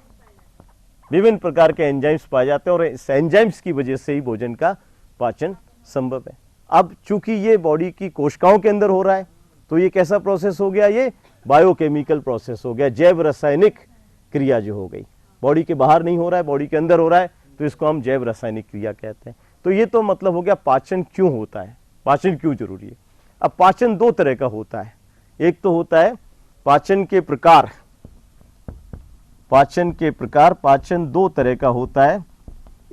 विभिन्न प्रकार के एंजाइम्स पाए जाते हैं, और इस एंजाइम्स की वजह से ही भोजन का पाचन संभव है। अब चूंकि ये बॉडी की कोशिकाओं के अंदर हो रहा है, तो ये कैसा प्रोसेस हो गया? ये बायोकेमिकल प्रोसेस हो गया, जैव रासायनिक क्रिया जो हो गई। बॉडी के बाहर नहीं हो रहा है, बॉडी के अंदर हो रहा है, तो इसको हम जैव रासायनिक क्रिया कहते हैं। तो ये तो मतलब हो गया पाचन क्यों होता है, पाचन क्यों जरूरी है। अब पाचन दो तरह का होता है, एक तो होता है पाचन के प्रकार। पाचन के प्रकार, पाचन दो तरह का होता है।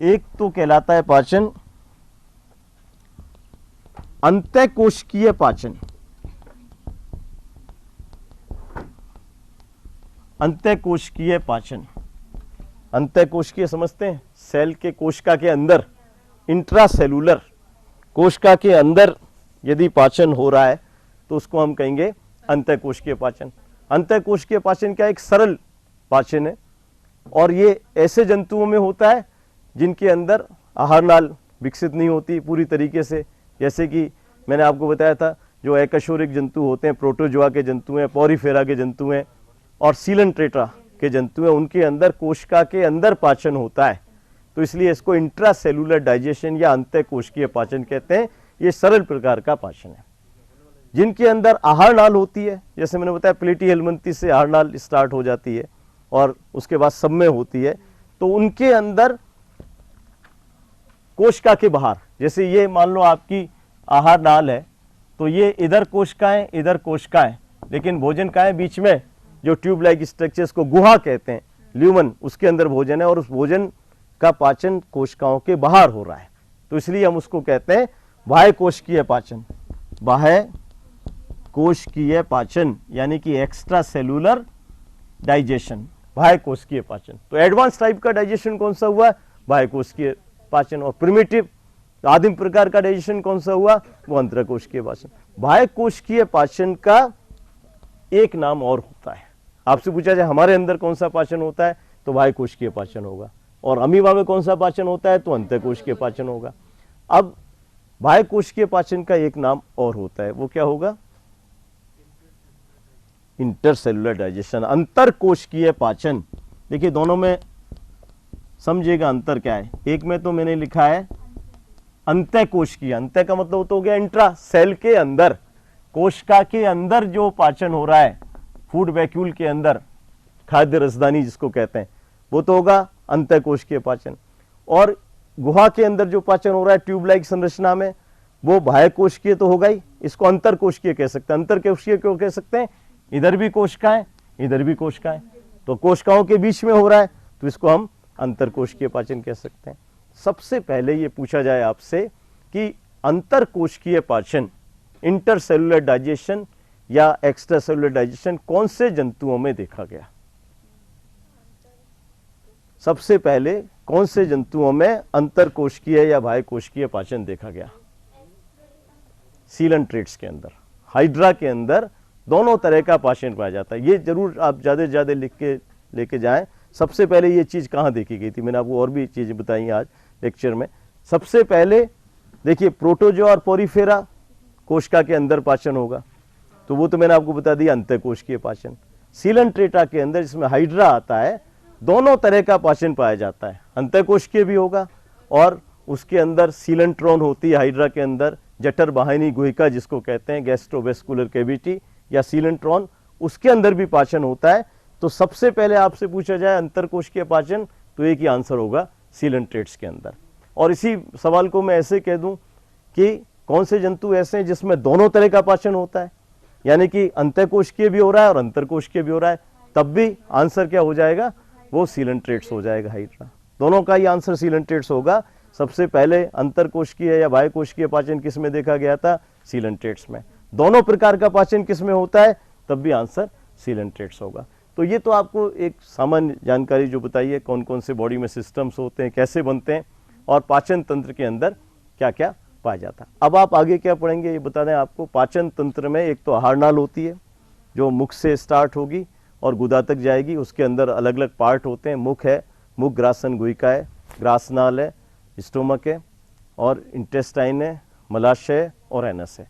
एक तो कहलाता है पाचन अंतःकोशिकीय पाचन। अंतःकोशिकीय पाचन, अंतःकोशिकीय समझते हैं? सेल के कोशिका के अंदर, इंट्रासेलुलर कोशिका के अंदर यदि पाचन हो रहा है तो उसको हम कहेंगे अंतःकोशिकीय पाचन। अंतःकोशिकीय पाचन क्या? एक सरल पाचन है, और ये ऐसे जंतुओं में होता है जिनके अंदर आहार नाल विकसित नहीं होती पूरी तरीके से। जैसे कि मैंने आपको बताया था जो एकशोरिक जंतु होते हैं, प्रोटोजोआ के जंतु हैं, पॉरीफेरा के जंतु हैं, और सीलनट्रेटा के जंतु हैं, उनके अंदर कोशिका के अंदर पाचन होता है। तो इसलिए इसको इंट्रासेलुलर डाइजेशन या अंतःकोशिकीय पाचन कहते हैं। ये सरल प्रकार का पाचन है। जिनके अंदर आहार नाल होती है, जैसे मैंने बताया प्लेटी हेलमंथी से आहार नाल स्टार्ट हो जाती है और उसके बाद सब में होती है, तो उनके अंदर कोशिका के बाहर, जैसे ये मान लो आपकी आहार नाल है, तो ये इधर कोशिकाएं इधर कोशिकाएं, लेकिन भोजन का है बीच में, जो ट्यूब लाइक स्ट्रक्चर्स को गुहा कहते हैं, ल्यूमन, उसके अंदर भोजन है, और उस भोजन का पाचन कोशिकाओं के बाहर हो रहा है। तो इसलिए हम उसको कहते हैं बाह्य कोशिकीय पाचन। बाह्य कोशिकीय पाचन यानी कि एक्स्ट्रा सेलुलर डाइजेशन, बाह्य कोशिकीय पाचन। तो एडवांस टाइप का डाइजेशन कौन सा हुआ? बाह्य कोशिकीय पाचन। और प्रिमिटिव आदिम प्रकार का डाइजेशन कौन सा हुआ? वो अंतःकोशिकीय पाचन। बाह्य कोशिकीय पाचन का एक नाम और होता है। आपसे पूछा जाए हमारे अंदर कौन सा पाचन होता है, तो बाह्य कोशिकीय पाचन होगा, और अमीबा में कौन सा पाचन होता है, तो अंतःकोशिकीय पाचन होगा। अब बाह्य कोशिकीय पाचन का एक नाम और होता है, वो क्या होगा? इंटरसेलुलर डाइजेशन, अंतरकोशिकीय पाचन। देखिए दोनों में समझिएगा अंतर क्या है। एक में तो मैंने लिखा है अंतःकोशिकीय, अंतः का मतलब तो हो गया इंट्रा, सेल के अंदर, कोशिका के अंदर जो पाचन हो रहा है, फूड वैक्यूल के अंदर, खाद्य रसदानी जिसको कहते हैं, वो तो होगा अंतःकोशिकीय पाचन। और गुहा के अंदर जो पाचन हो रहा है ट्यूब लाइक संरचना में, वो बाह्य कोशिकीय तो होगा ही, इसको अंतरकोशिकीय कह सकते हैं। अंतरकोशिकीय क्यों कह सकते हैं? इधर भी कोशिकाएं इधर भी कोशिकाएं, तो कोशिकाओं के बीच में हो रहा है, तो इसको हम अंतरकोशिकीय पाचन कह सकते हैं। सबसे पहले ये पूछा जाए आपसे कि अंतरकोशिकीय पाचन, इंटरसेलुलर डाइजेशन या एक्स्ट्रा सेलुलर डाइजेशन कौन से जंतुओं में देखा गया? सबसे पहले कौन से जंतुओं में अंतरकोशिकीय या बाह्यकोशिकीय पाचन देखा गया? सीलेंट्रेट्स के अंदर, हाइड्रा के अंदर दोनों तरह का पाचन पाया जाता है। ये जरूर आप ज़्यादा से ज़्यादा लिख के लेके जाएं। सबसे पहले ये चीज़ कहाँ देखी गई थी? मैंने आपको और भी चीज़ें बताई आज लेक्चर में। सबसे पहले देखिए प्रोटोजोआ और पोरीफेरा कोशिका के अंदर पाचन होगा, तो वो तो मैंने आपको बता दिया अंतरकोशिकीय पाचन। सीलेंट्रेटा के अंदर जिसमें हाइड्रा आता है, दोनों तरह का पाचन पाया जाता है, अंतरकोशिकीय भी होगा और उसके अंदर सीलेंट्रॉन होती है हाइड्रा के अंदर, जठर वाहिनी गुहिका जिसको कहते हैं, गैस्ट्रोवेस्कुलर कैविटी या सीलेंट्रॉन, उसके अंदर भी पाचन होता है। तो सबसे पहले आपसे पूछा जाए अंतरकोशिकीय पाचन, तो एक ही आंसर होगा सीलेंट्रेट्स के अंदर। और इसी सवाल को मैं ऐसे कह दूं कि कौन से जंतु ऐसे हैं जिसमें दोनों तरह का पाचन होता है, यानी कि अंतरकोशिकीय भी हो रहा है और अंतरकोशिकीय भी हो रहा है, तब भी आंसर क्या हो जाएगा? वो सीलेंट्रेट्स हो जाएगा, हाइड्रा। दोनों का ही आंसर सीलेंट्रेट्स होगा। सबसे पहले अंतरकोशिकीय या बाह्यकोशिकीय पाचन किस में देखा गया था? सीलेंट्रेट्स में। दोनों प्रकार का पाचन किस में होता है? तब भी आंसर सीलेंट्रेट्स होगा। तो ये तो आपको एक सामान्य जानकारी जो बताई है, कौन कौन से बॉडी में सिस्टम्स होते हैं, कैसे बनते हैं और पाचन तंत्र के अंदर क्या क्या पाया जाता है। अब आप आगे क्या पढ़ेंगे ये बता दें आपको। पाचन तंत्र में एक तो आहार नाल होती है जो मुख से स्टार्ट होगी और गुदा तक जाएगी। उसके अंदर अलग अलग पार्ट होते हैं। मुख है, मुख ग्रासन गुहिका है, ग्रासनाल है, स्टोमक है, और इंटेस्टाइन है, मलाशय है और एनस है।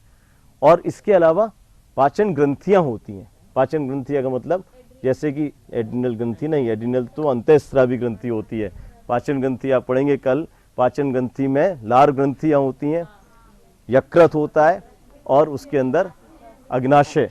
और इसके अलावा पाचन ग्रंथियां होती हैं। पाचन ग्रंथियां का मतलब जैसे कि एडिनल ग्रंथि नहीं, एडिनल तो अंतःस्रावी ग्रंथि होती है। पाचन ग्रंथि आप पढ़ेंगे कल। पाचन ग्रंथि में लार ग्रंथियां होती हैं, यकृत होता है और उसके अंदर अग्नाशय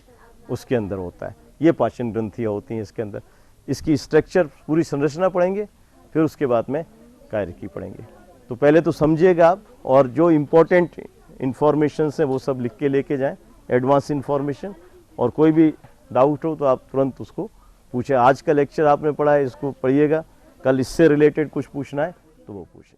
उसके अंदर होता है। ये पाचन ग्रंथियां होती हैं इसके अंदर। इसकी स्ट्रक्चर, पूरी संरचना पढ़ेंगे, फिर उसके बाद में कार्यकी पढ़ेंगे। तो पहले तो समझिएगा आप, और जो इम्पोर्टेंट इंफॉर्मेशन है वो सब लिख के लेके जाएं, एडवांस इंफॉर्मेशन। और कोई भी डाउट हो तो आप तुरंत उसको पूछें। आज का लेक्चर आपने पढ़ा है, इसको पढ़िएगा, कल इससे रिलेटेड कुछ पूछना है तो वो पूछें।